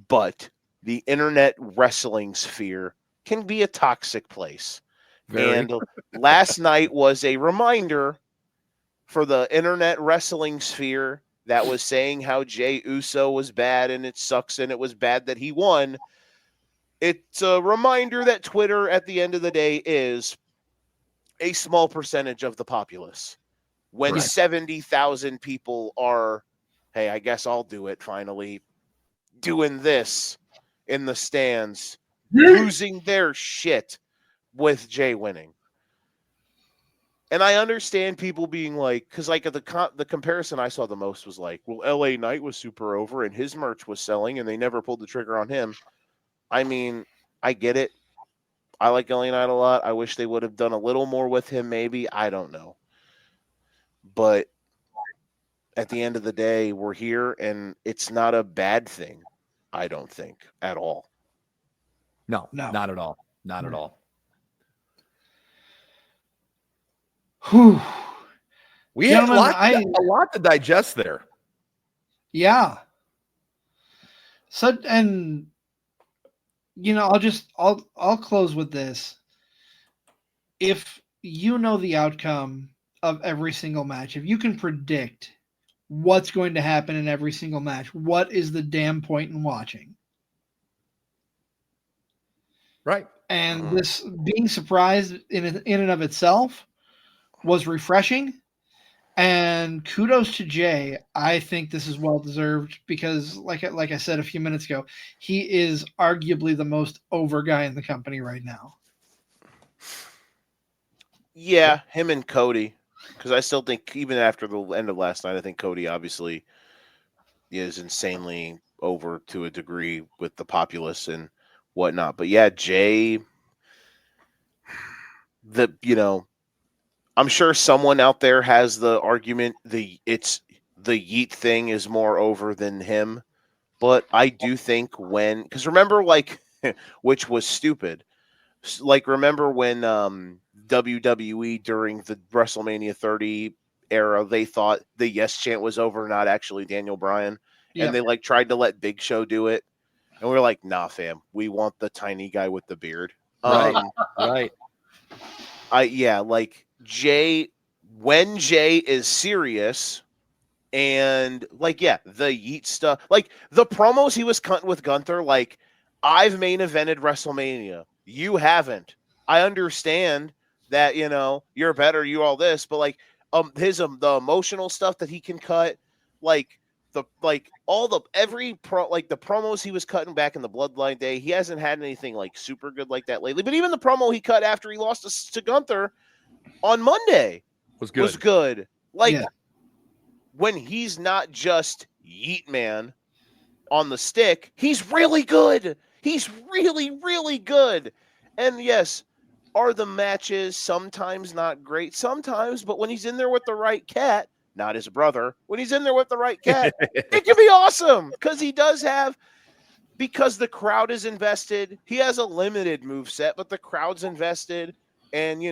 But the internet wrestling sphere can be a toxic place. Very. And last night was a reminder for the internet wrestling sphere that was saying how Jey Uso was bad and it sucks and it was bad that he won. It's a reminder that Twitter, at the end of the day, is a small percentage of the populace. When 70,000 people are, hey, I guess I'll do it finally, doing this in the stands, losing their shit with Jey winning. And I understand people being like, because like the comparison I saw the most was like, well, LA Knight was super over and his merch was selling and they never pulled the trigger on him. I mean, I get it. I like LA Knight a lot. I wish they would have done a little more with him, maybe. I don't know. But at the end of the day, we're here, and it's not a bad thing, I don't think, at all. No, not at all. Not at all. Whew. We had a lot to digest there. Yeah. So, and I'll close with this. If you know the outcome of every single match, if you can predict what's going to happen in every single match, what is the damn point in watching? Right. And this being surprised in and of itself was refreshing. And kudos to Jey. I think this is well deserved because, like I said a few minutes ago, he is arguably the most over guy in the company right now. Yeah, him and Cody. because I still think even after the end of last night, I think Cody obviously is insanely over to a degree with the populace and whatnot. But yeah, Jey, I'm sure someone out there has the argument the YEET thing is more over than him. But I do think because remember, like, which was stupid. Like, remember when WWE during the WrestleMania 30 era, they thought the yes chant was over, not actually Daniel Bryan. Yeah. And they like tried to let Big Show do it. And we were like, nah, fam, we want the tiny guy with the beard. Right. Right. Like Jey, when Jey is serious and like, the YEET stuff, like the promos he was cutting with Gunther, like, I've main evented WrestleMania. You haven't. I understand that, you're better, you all this, but like the emotional stuff that he can cut, like the promos he was cutting back in the Bloodline day, he hasn't had anything like super good like that lately. But even the promo he cut after he lost to Gunther on Monday was good. Like when he's not just YEET Man on the stick, he's really good. He's really, really good. And yes, are the matches sometimes not great? Sometimes, but when he's in there with the right cat, not his brother, when he's in there with the right cat, it can be awesome because he does have, because the crowd is invested. He has a limited moveset, but the crowd's invested and,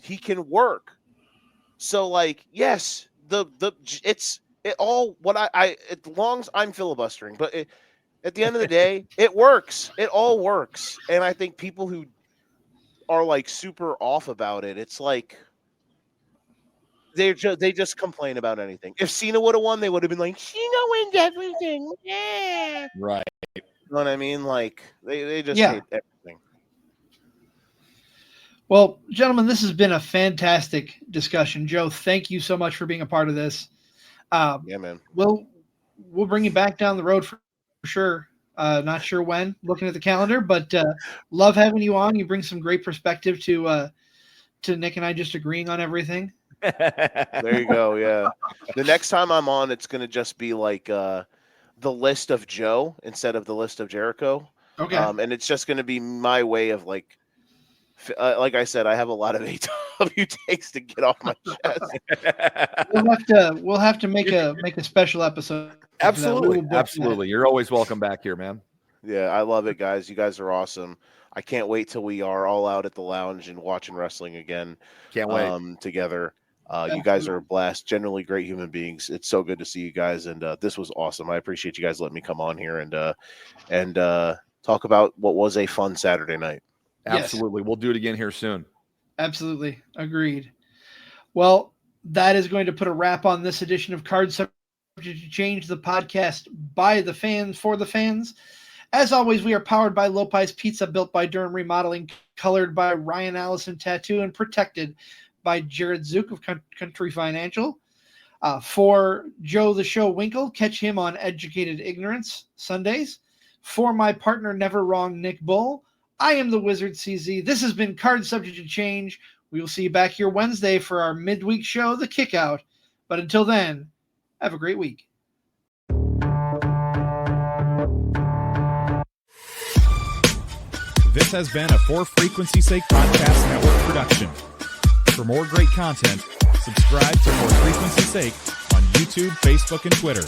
he can work. So like, yes, as long as I'm filibustering, but at the end of the day, it works. It all works. And I think people who are like super off about it, it's like they just complain about anything. If Cena would have won, they would have been like, Cena wins everything. Yeah. Right. You know what I mean? Like they just hate everything. Well, gentlemen, this has been a fantastic discussion. Joe, thank you so much for being a part of this. Yeah, man. We'll bring you back down the road for sure. Not sure when, looking at the calendar, but love having you on. You bring some great perspective to Nick and I just agreeing on everything. There you go. Yeah. The next time I'm on, it's going to just be like the list of Joe instead of the list of Jericho. Okay. And it's just going to be my way of like I said, I have a lot of AW takes to get off my chest. We'll have to make a special episode. Absolutely. You're always welcome back here, man. Yeah, I love it, guys. You guys are awesome. I can't wait till we are all out at the lounge and watching wrestling again. Can't wait. Together. You guys are a blast. Generally great human beings. It's so good to see you guys, and this was awesome. I appreciate you guys letting me come on here and talk about what was a fun Saturday night. Absolutely. Yes. We'll do it again here soon. Absolutely. Agreed. Well, that is going to put a wrap on this edition of Card Subject to Change, the podcast by the fans for the fans. As always, we are powered by Lopez Pizza, built by Durham Remodeling, colored by Ryan Allison Tattoo, and protected by Jared Zook of Country Financial. For Joe the Show Winkel, catch him on Educated Ignorance Sundays. For my partner, Never Wrong, Nick Bull, I am the Wizard CZ. This has been Card Subject to Change. We will see you back here Wednesday for our midweek show, The Kickout. But until then, have a great week. This has been a For Frequency's Sake Podcast Network production. For more great content, subscribe to For Frequency's Sake on YouTube, Facebook, and Twitter.